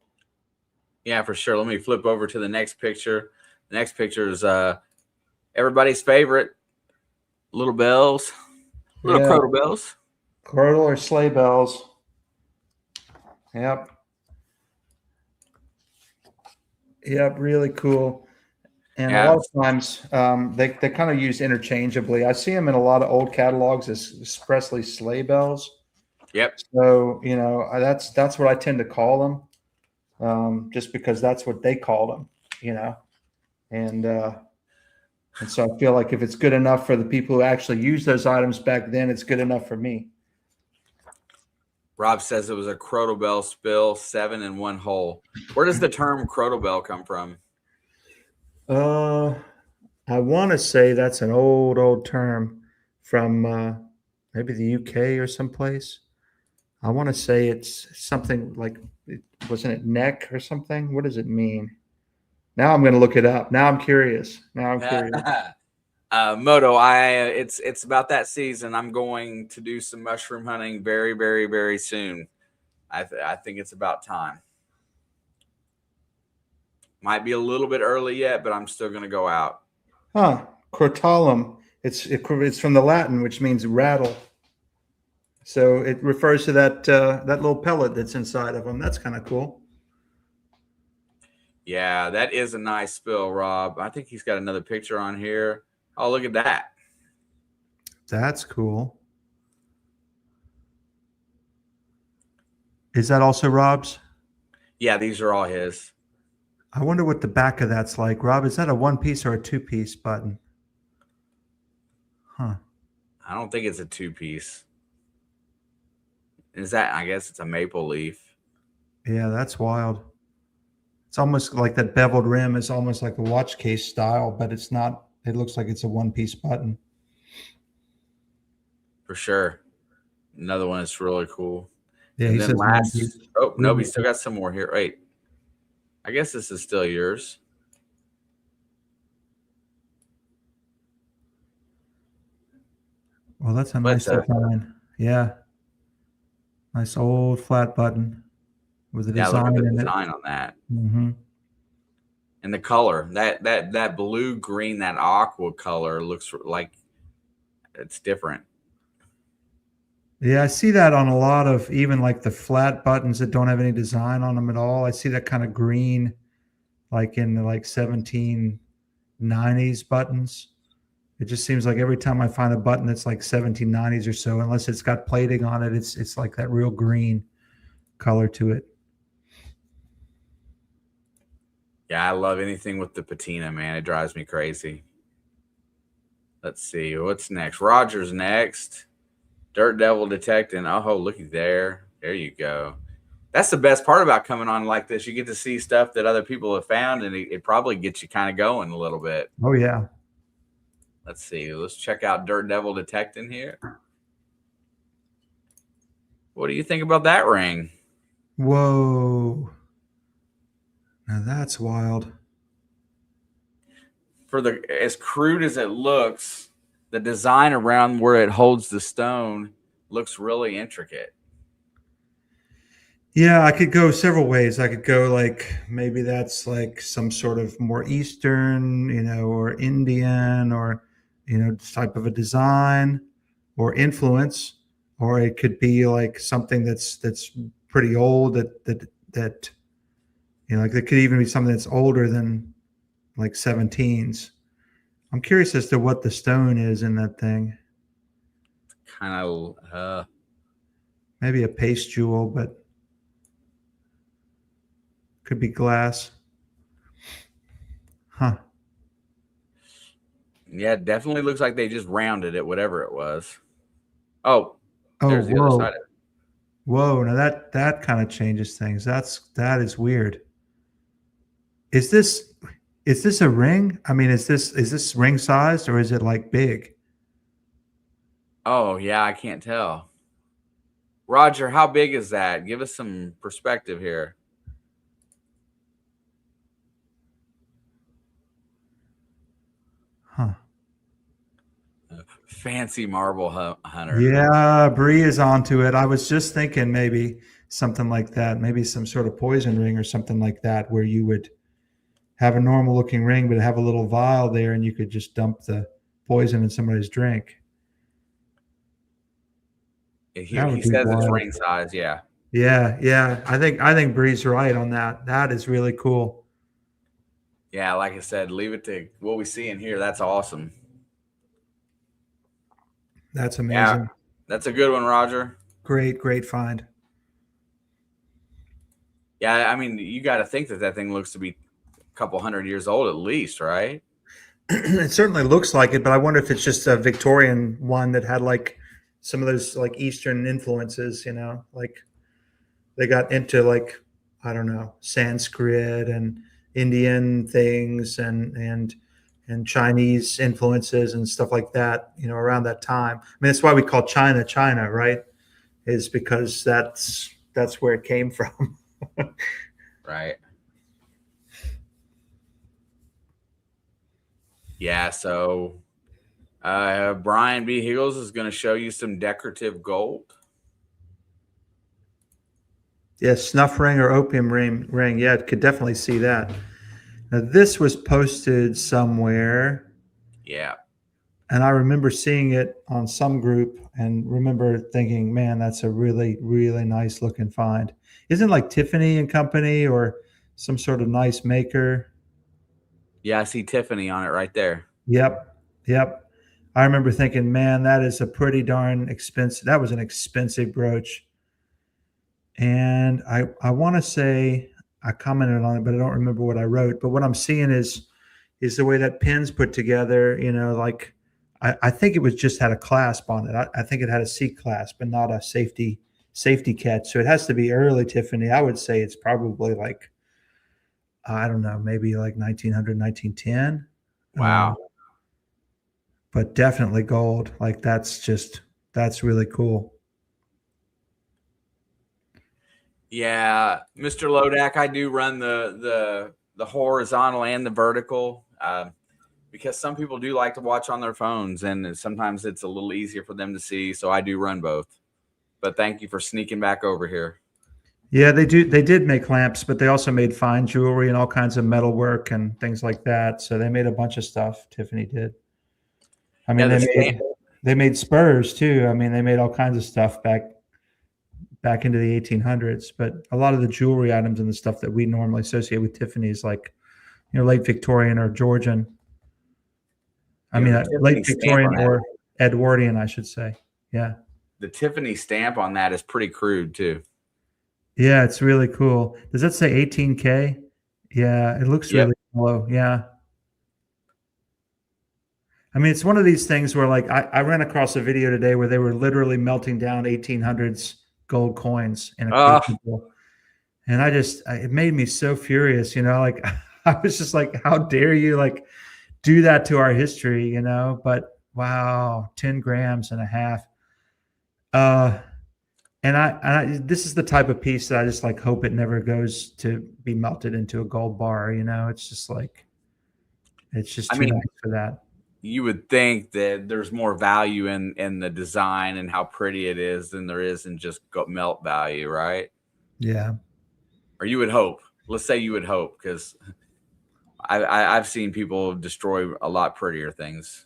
S1: Yeah, for sure. Let me flip over to the next picture. The next picture is everybody's favorite, little bells, little crotal bells.
S2: Crotal or sleigh bells. Yep. Really cool. And a lot of times they kind of used interchangeably. I see them in a lot of old catalogs as expressly sleigh bells.
S1: Yep.
S2: So that's what I tend to call them, just because that's what they called them. And so I feel like if it's good enough for the people who actually use those items back then, it's good enough for me.
S1: Rob says it was a Crotobel spill, 7 in one hole. Where does the term Crotobel come from?
S2: Uh, I want to say that's an old term from maybe the UK or someplace. I want to say it's something like, wasn't it neck or something? What does it mean? Now I'm going to look it up. Now I'm curious.
S1: Moto, it's about that season. I'm going to do some mushroom hunting very, very, very soon. I think it's about time. Might be a little bit early yet, but I'm still going to go out.
S2: Huh? Crotalum. It's from the Latin, which means rattle. So it refers to that little pellet that's inside of them. That's kind of cool.
S1: Yeah, that is a nice spill, Rob. I think he's got another picture on here. Oh, look at that.
S2: That's cool. Is that also Rob's?
S1: Yeah, these are all his.
S2: I wonder what the back of that's like. Rob, is that a one-piece or a two-piece button? Huh.
S1: I don't think it's a two-piece. Is that? I guess it's a maple leaf.
S2: Yeah, that's wild. It's almost like that beveled rim is almost like a watch case style, but it's not. It looks like it's a one-piece button.
S1: For sure. Another one is really cool.
S2: Yeah,
S1: and
S2: he
S1: then
S2: says
S1: last. Oh, no, we still got some more here. Wait. I guess this is still yours.
S2: Well, that's a nice design. Yeah. Nice old flat button with a design
S1: look at the
S2: in
S1: design on that.
S2: Mm-hmm.
S1: And the color, that blue green, that aqua color looks like it's different.
S2: Yeah, I see that on a lot of even like the flat buttons that don't have any design on them at all. I see that kind of green, like in the 1790s buttons. It just seems like every time I find a button that's like 1790s or so, unless it's got plating on it, it's like that real green color to it.
S1: Yeah, I love anything with the patina, man. It drives me crazy. Let's see. What's next? Roger's next. Dirt Devil detecting. Oh, looky there. There you go. That's the best part about coming on like this. You get to see stuff that other people have found, and it probably gets you kind of going a little bit.
S2: Oh, yeah.
S1: Let's see. Let's check out Dirt Devil detecting here. What do you think about that ring?
S2: Whoa. Now that's wild.
S1: For as crude as it looks, the design around where it holds the stone looks really intricate.
S2: Yeah, I could go several ways. I could go like maybe that's like some sort of more Eastern, or Indian, or type of a design or influence, or it could be like something that's pretty old that like it could even be something that's older than like 17s. I'm curious as to what the stone is in that thing.
S1: Kind of
S2: maybe a paste jewel, but could be glass. Huh.
S1: Yeah, it definitely looks like they just rounded it, whatever it was. Oh, there's the
S2: whoa.
S1: other side of it.
S2: Whoa, now that kind of changes things. That is weird. Is this a ring? I mean, is this ring sized or is it like big?
S1: Oh, yeah, I can't tell. Roger, how big is that? Give us some perspective here.
S2: Huh.
S1: Fancy marble hunter.
S2: Yeah, Bree is onto it. I was just thinking maybe something like that, maybe some sort of poison ring or something like that, where you would have a normal looking ring, but have a little vial there and you could just dump the poison in somebody's drink.
S1: He says it's ring size. Yeah.
S2: Yeah. I think Bree's right on that. That is really cool.
S1: Yeah, like I said, leave it to what we see in here. That's awesome.
S2: That's amazing.
S1: Yeah, that's a good one, Roger.
S2: Great find.
S1: Yeah, I mean, you got to think that thing looks to be a couple hundred years old at least, right?
S2: It certainly looks like it, but I wonder if it's just a Victorian one that had like some of those like Eastern influences, like they got into like, I don't know, Sanskrit and Indian things and Chinese influences and stuff like that, around that time. I mean, that's why we call China China, right? Is because that's where it came from.
S1: Right. Yeah. So Brian B. Higgles is going to show you some decorative gold.
S2: Yes, snuff ring or opium ring. Yeah, could definitely see that. Now, this was posted somewhere,
S1: Yeah.
S2: and I remember seeing it on some group and remember thinking, man, that's a really, really nice looking find. Isn't it like Tiffany and Company or some sort of nice maker?
S1: Yeah, I see Tiffany on it right there.
S2: Yep. Yep. I remember thinking, man, that is a pretty darn expensive. That was an expensive brooch. And I want to say I commented on it, but I don't remember what I wrote. But what I'm seeing is the way that pin's put together. Like I think it was just had a clasp on it. I think it had a C clasp, but not a safety catch. So it has to be early Tiffany. I would say it's probably like, I don't know, maybe like 1900, 1910.
S1: Wow.
S2: But definitely gold. Like that's really cool.
S1: Yeah, Mr. Lodak, I do run the horizontal and the vertical because some people do like to watch on their phones, and sometimes it's a little easier for them to see. So I do run both. But thank you for sneaking back over here.
S2: Yeah, they do. They did make lamps, but they also made fine jewelry and all kinds of metal work and things like that. So they made a bunch of stuff. Tiffany did. I mean,
S1: Yeah,
S2: they made spurs too. I mean, they made all kinds of stuff back into the 1800s. But a lot of the jewelry items and the stuff that we normally associate with Tiffany is like, late Victorian or Georgian. I mean, late Victorian or Edwardian, I should say. Yeah.
S1: The Tiffany stamp on that is pretty crude too.
S2: Yeah, it's really cool. Does that say 18K? Yeah, it looks really low. Yeah. I mean, it's one of these things where like I ran across a video today where they were literally melting down 1800s gold coins in a crucible. And it made me so furious, like I was just like, how dare you like do that to our history, but wow, 10 grams and a half. And I this is the type of piece that I just like hope it never goes to be melted into a gold bar. It's just like it's just too nice for that.
S1: You would think that there's more value in the design and how pretty it is than there is in just melt value, right?
S2: Yeah.
S1: Or you would hope. Let's say you would hope, because I've seen people destroy a lot prettier things.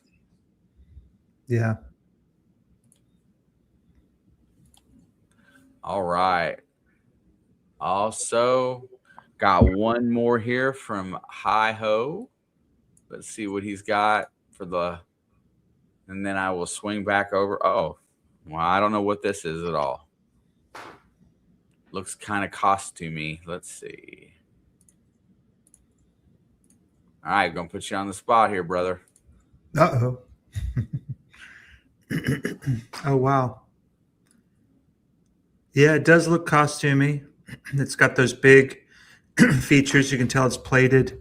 S2: Yeah.
S1: All right. Also, got one more here from Hi Ho. Let's see what he's got and then I will swing back over. Oh, well, I don't know what this is at all. Looks kind of costumey. Let's see. All right, gonna put you on the spot here, brother.
S2: Uh-oh. Oh, wow. Yeah, it does look costumey. It's got those big features. You can tell it's plated,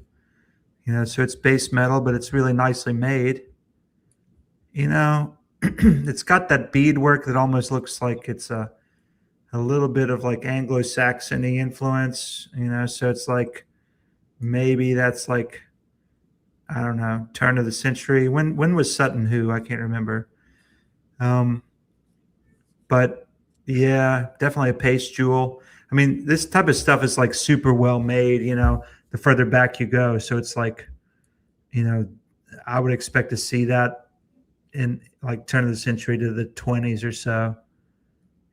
S2: so it's base metal, but it's really nicely made. It's got that beadwork that almost looks like it's a little bit of like Anglo-Saxon-y influence, so it's like maybe that's like, I don't know, turn of the century. When was Sutton Hoo? I can't remember. But yeah, definitely a paste jewel. I mean, this type of stuff is like super well made, the further back you go. So it's like, I would expect to see that in like turn of the century to the 20s or so,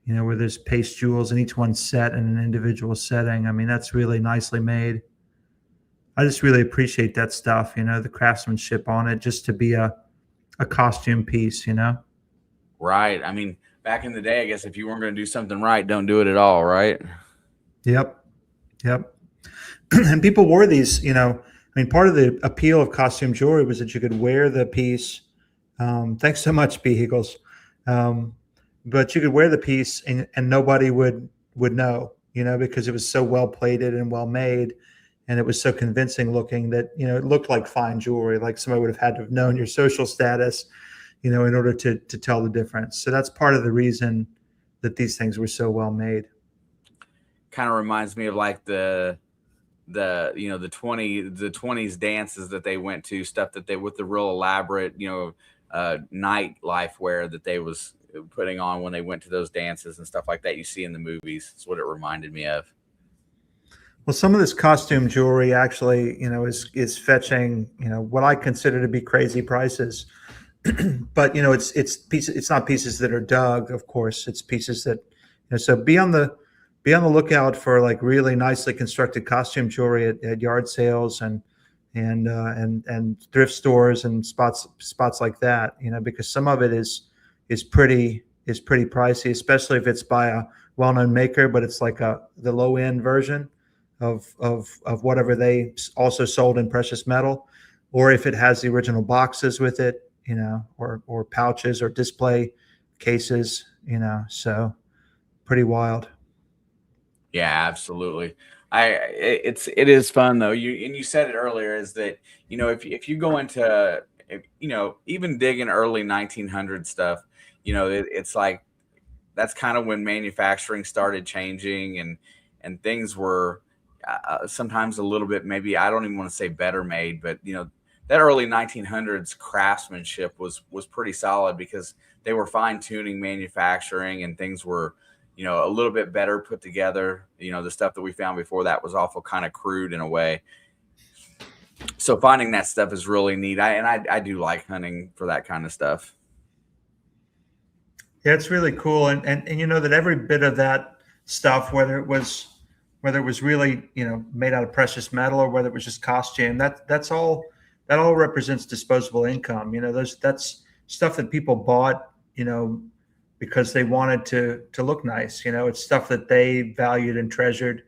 S2: where there's paste jewels and each one's set in an individual setting. I mean, that's really nicely made. I just really appreciate that stuff, the craftsmanship on it, just to be a costume piece,
S1: Right. I mean, back in the day, I guess if you weren't going to do something right, don't do it at all, right?
S2: Yep. And people wore these, I mean, part of the appeal of costume jewelry was that you could wear the piece. Thanks so much, B. Eagles. But you could wear the piece and nobody would know, because it was so well plated and well made, and it was so convincing looking that it looked like fine jewelry, like somebody would have had to have known your social status, in order to tell the difference. So that's part of the reason that these things were so well made.
S1: Kind of reminds me of like the 20s dances that they went to, stuff that they with the real elaborate nightlife wear that they was putting on when they went to those dances and stuff like that you see in the movies. That's what it reminded me of.
S2: Well, some of this costume jewelry actually, is fetching, what I consider to be crazy prices. But it's pieces. It's not pieces that are dug, of course. It's pieces that, so be on the lookout for like really nicely constructed costume jewelry at yard sales and thrift stores and spots like that. Because some of it is pretty pricey, especially if it's by a well-known maker, but it's like the low end version of whatever they also sold in precious metal, or if it has the original boxes with it, or pouches or display cases, so pretty wild.
S1: Yeah, absolutely. It is fun though. You said it earlier is that if you go into even digging early 1900 stuff, it's like that's kind of when manufacturing started changing and things were sometimes a little bit, maybe I don't even want to say better made, but that early 1900s craftsmanship was pretty solid because they were fine tuning manufacturing and things were a little bit better put together. The stuff that we found before that was awful kind of crude in a way. So finding that stuff is really neat. I do like hunting for that kind of stuff.
S2: Yeah, it's really cool, and you know that every bit of that stuff, whether it was really made out of precious metal or whether it was just costume, that all represents disposable income. That's stuff that people bought, because they wanted to look nice. It's stuff that they valued and treasured,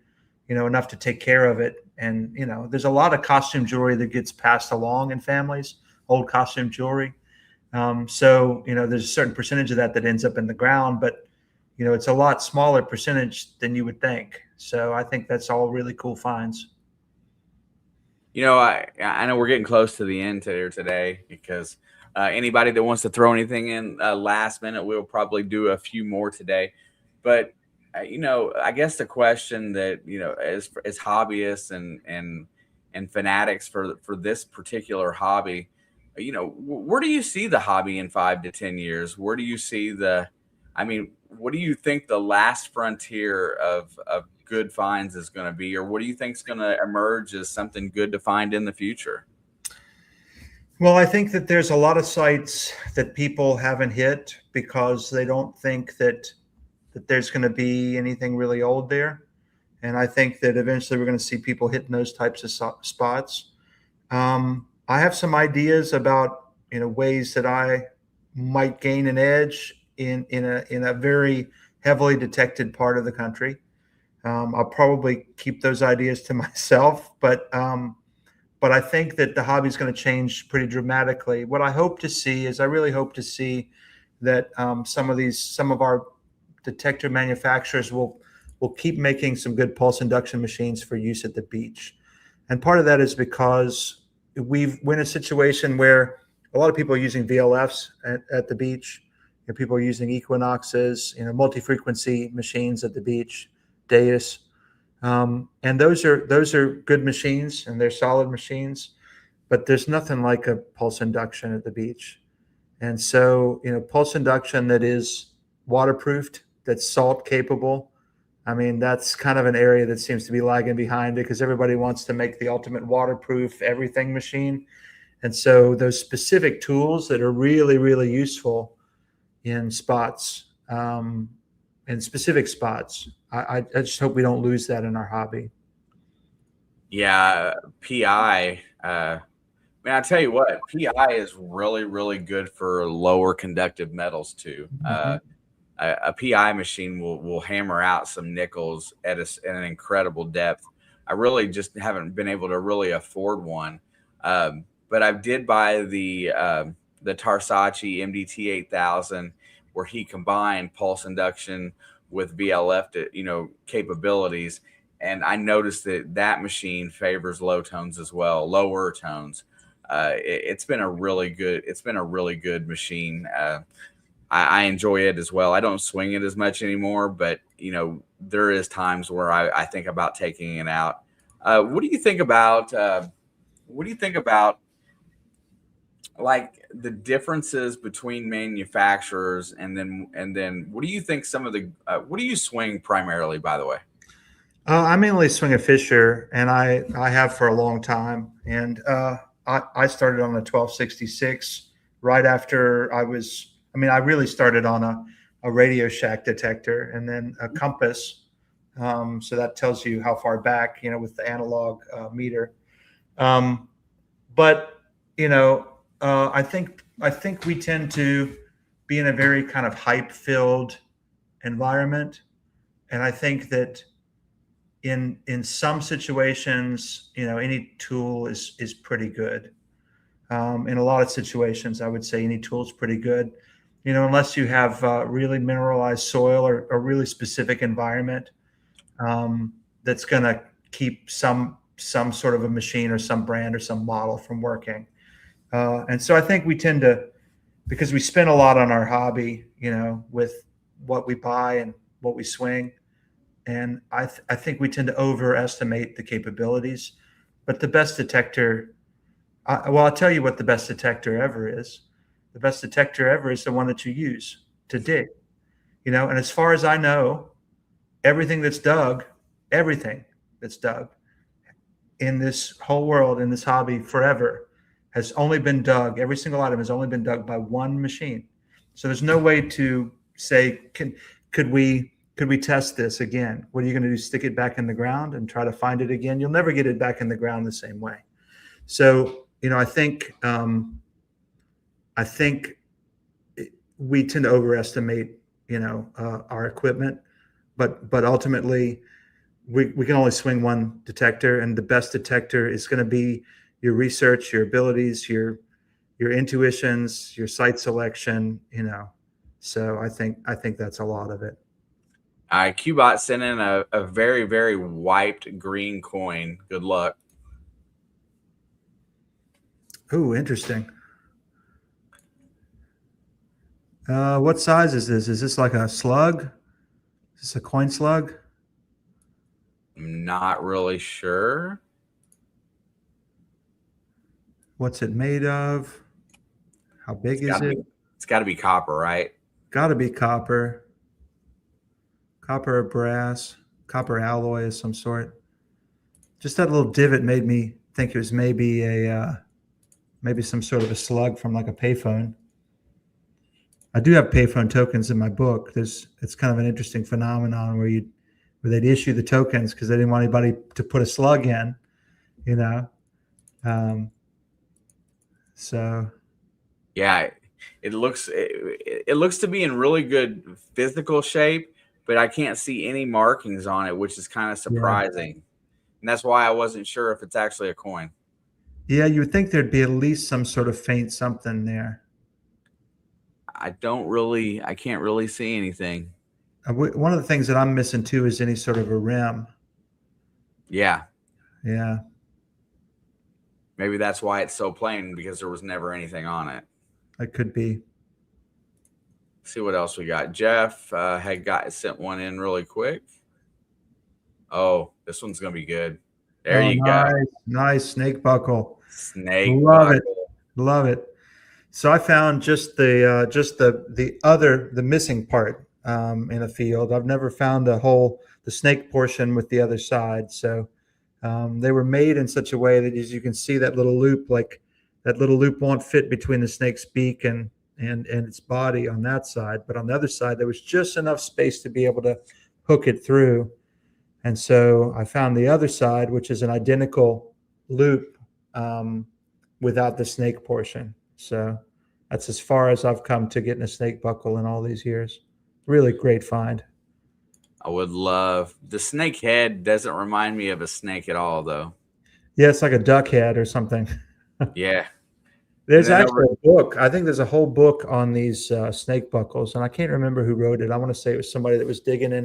S2: enough to take care of it. And there's a lot of costume jewelry that gets passed along in families, old costume jewelry. So there's a certain percentage of that ends up in the ground, but it's a lot smaller percentage than you would think. So I think that's all really cool finds.
S1: I know we're getting close to the end here today because anybody that wants to throw anything in last minute, we'll probably do a few more today. But I guess the question that as hobbyists and fanatics for this particular hobby, where do you see the hobby in 5 to 10 years? Where do you see I mean, what do you think the last frontier of good finds is going to be, or what do you think is going to emerge as something good to find in the future?
S2: Well, I think that there's a lot of sites that people haven't hit because they don't think that there's going to be anything really old there. And I think that eventually we're going to see people hitting those types of spots. I have some ideas about ways that I might gain an edge in a very heavily detected part of the country. I'll probably keep those ideas to myself, but I think that the hobby is going to change pretty dramatically. What I hope to see is I really hope to see that some of our detector manufacturers will keep making some good pulse induction machines for use at the beach. And part of that is because we're in a situation where a lot of people are using VLFs at the beach. People are using Equinoxes, multi-frequency machines at the beach, Deus. And those are good machines and they're solid machines, but there's nothing like a pulse induction at the beach. And so, pulse induction that is waterproofed, that's salt capable. I mean, that's kind of an area that seems to be lagging behind because everybody wants to make the ultimate waterproof everything machine. And so those specific tools that are really, really useful in spots, in specific spots, I just hope we don't lose that in our hobby.
S1: Yeah, PI. Man, I tell you what, PI is really, really good for lower conductive metals too.
S2: Mhm.
S1: A PI machine will hammer out some nickels at an incredible depth. I really just haven't been able to really afford one, but I did buy the Tarsace MDT 8000, where he combined pulse induction with VLF, capabilities. And I noticed that that machine favors low tones as well, lower tones. It's been a really good. It's been a really good machine. I enjoy it as well. I don't swing it as much anymore, but there is times where I think about taking it out. What do you think about? What do you think about like the differences between manufacturers, and then what do you think some of the what do you swing primarily, by the way?
S2: I mainly swing a Fisher, and I have for a long time. And I started on a 1266 right after I was. I mean, I really started on a Radio Shack detector, and then a compass. So that tells you how far back, with the analog meter. Um, but I think we tend to be in a very kind of hype filled environment, and I think that in some situations, any tool is pretty good. In a lot of situations, I would say any tool is pretty good. Unless you have really mineralized soil or really specific environment that's going to keep some sort of a machine or some brand or some model from working. And so I think we tend to, because we spend a lot on our hobby, with what we buy and what we swing. And I think we tend to overestimate the capabilities. But the best detector, I'll tell you what the best detector ever is. The best detector ever is the one that you use to dig. And as far as I know, everything that's dug in this whole world, in this hobby forever, has only been dug. Every single item has only been dug by one machine. So there's no way to say, could we test this again? What are you going to do? Stick it back in the ground and try to find it again? You'll never get it back in the ground the same way. So, I think we tend to overestimate, our equipment, but ultimately we can only swing one detector, and the best detector is going to be your research, your abilities, your intuitions, your site selection, So I think that's a lot of it.
S1: Qbot sent in a very, very wiped green coin. Good luck.
S2: Oh, interesting. What size is this? Is this like a slug? Is this a coin slug?
S1: I'm not really sure.
S2: What's it made of? How big is it?
S1: It's got to be copper, right?
S2: Got to be copper. Copper or brass. Copper alloy of some sort. Just that little divot made me think it was maybe maybe some sort of a slug from like a payphone. I do have payphone tokens in my book. It's kind of an interesting phenomenon where they'd issue the tokens because they didn't want anybody to put a slug in, So
S1: yeah, it looks to be in really good physical shape, but I can't see any markings on it, which is kind of surprising. Yeah. And that's why I wasn't sure if it's actually a coin.
S2: Yeah, you would think there'd be at least some sort of faint something there.
S1: I can't really see anything.
S2: One of the things that I'm missing too is any sort of a rim.
S1: Yeah.
S2: Yeah.
S1: Maybe that's why it's so plain, because there was never anything on it.
S2: It could be.
S1: Let's see what else we got. Jeff had sent one in really quick. Oh, this one's gonna be good. There you go.
S2: Nice snake buckle.
S1: Snake
S2: Love
S1: buckle.
S2: it. Love it. So I found just the missing part in a field. I've never found the snake portion with the other side. So they were made in such a way that, as you can see, that little loop won't fit between the snake's beak and its body on that side. But on the other side, there was just enough space to be able to hook it through. And so I found the other side, which is an identical loop without the snake portion. So that's as far as I've come to getting a snake buckle in all these years. Really great find.
S1: I would love the snake head. Doesn't remind me of a snake at all, though.
S2: Yeah, it's like a duck head or something.
S1: Yeah. And
S2: There's
S1: then
S2: actually
S1: over,
S2: a book. I think there's a whole book on these snake buckles, and I can't remember who wrote it. I want to say it was somebody that was digging in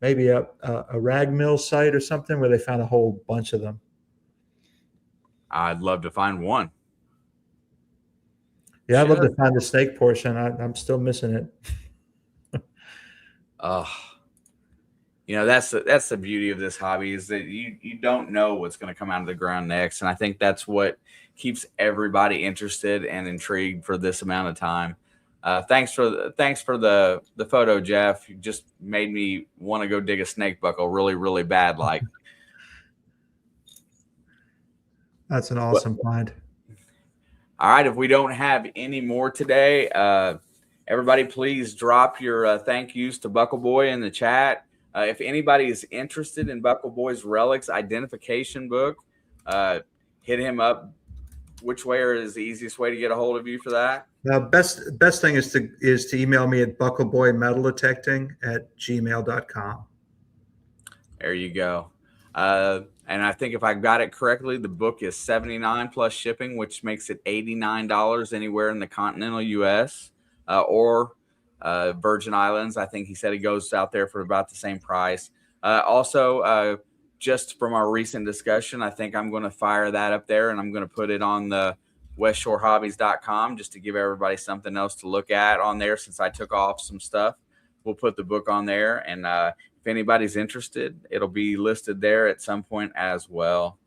S2: maybe a rag mill site or something where they found a whole bunch of them.
S1: I'd love to find one.
S2: Yeah, I'd love to
S1: Should.
S2: find the snake portion. I'm still missing it.
S1: Oh, that's the beauty of this hobby is that you don't know what's going to come out of the ground next, and I think that's what keeps everybody interested and intrigued for this amount of time. Thanks for the photo, Jeff. You just made me want to go dig a snake buckle really really bad. Like,
S2: That's an
S1: what?
S2: awesome find.
S1: All right, if we don't have any more today, everybody please drop your thank yous to Buckleboy in the chat. If anybody is interested in Buckleboy's Relics identification book, uh, hit him up. Which way is the easiest way to get a hold of you for that?
S2: The best thing is to email me at buckleboymetaldetecting@gmail.com.
S1: There you go. And I think if I got it correctly, the book is $79 plus shipping, which makes it $89 anywhere in the continental U.S. Or Virgin Islands. I think he said it goes out there for about the same price. Also, just from our recent discussion, I think I'm going to fire that up there and I'm going to put it on the westshorehobbies.com just to give everybody something else to look at on there since I took off some stuff. We'll put the book on there, and if anybody's interested, it'll be listed there at some point as well.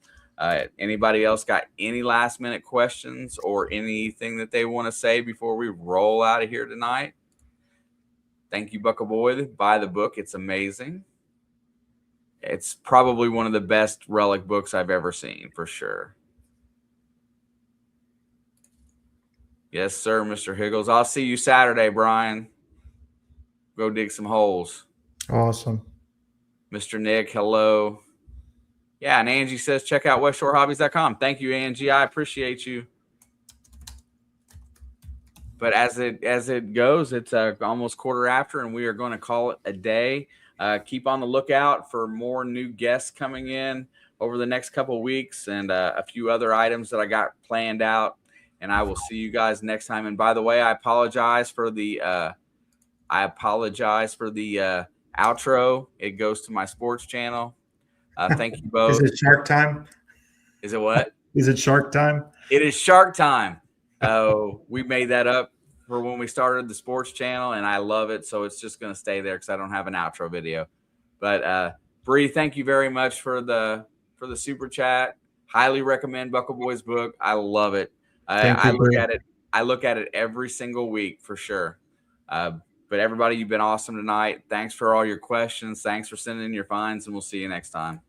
S1: Anybody else got any last minute questions or anything that they want to say before we roll out of here tonight? Thank you, Buckleboy. Buy the book. It's amazing. It's probably one of the best relic books I've ever seen, for sure. Yes, sir, Mr. Higgles. I'll see you Saturday, Brian. Go dig some holes.
S2: Awesome.
S1: Mr. Nick, hello. Yeah, and Angie says check out westshorehobbies.com. Thank you, Angie. I appreciate you. But as it goes, it's almost quarter after, and we are going to call it a day. Keep on the lookout for more new guests coming in over the next couple of weeks, and a few other items that I got planned out. And I will see you guys next time. And by the way, I apologize for the outro. It goes to my sports channel. Thank you both.
S2: Is it Shark Time?
S1: Is it what?
S2: Is it Shark Time?
S1: It is Shark Time. We made that up for when we started the sports channel, and I love it. So it's just going to stay there because I don't have an outro video. But Bree, thank you very much for the super chat. Highly recommend Buckleboy's book. I love it. I look at it every single week for sure. But everybody, you've been awesome tonight. Thanks for all your questions. Thanks for sending in your finds, and we'll see you next time.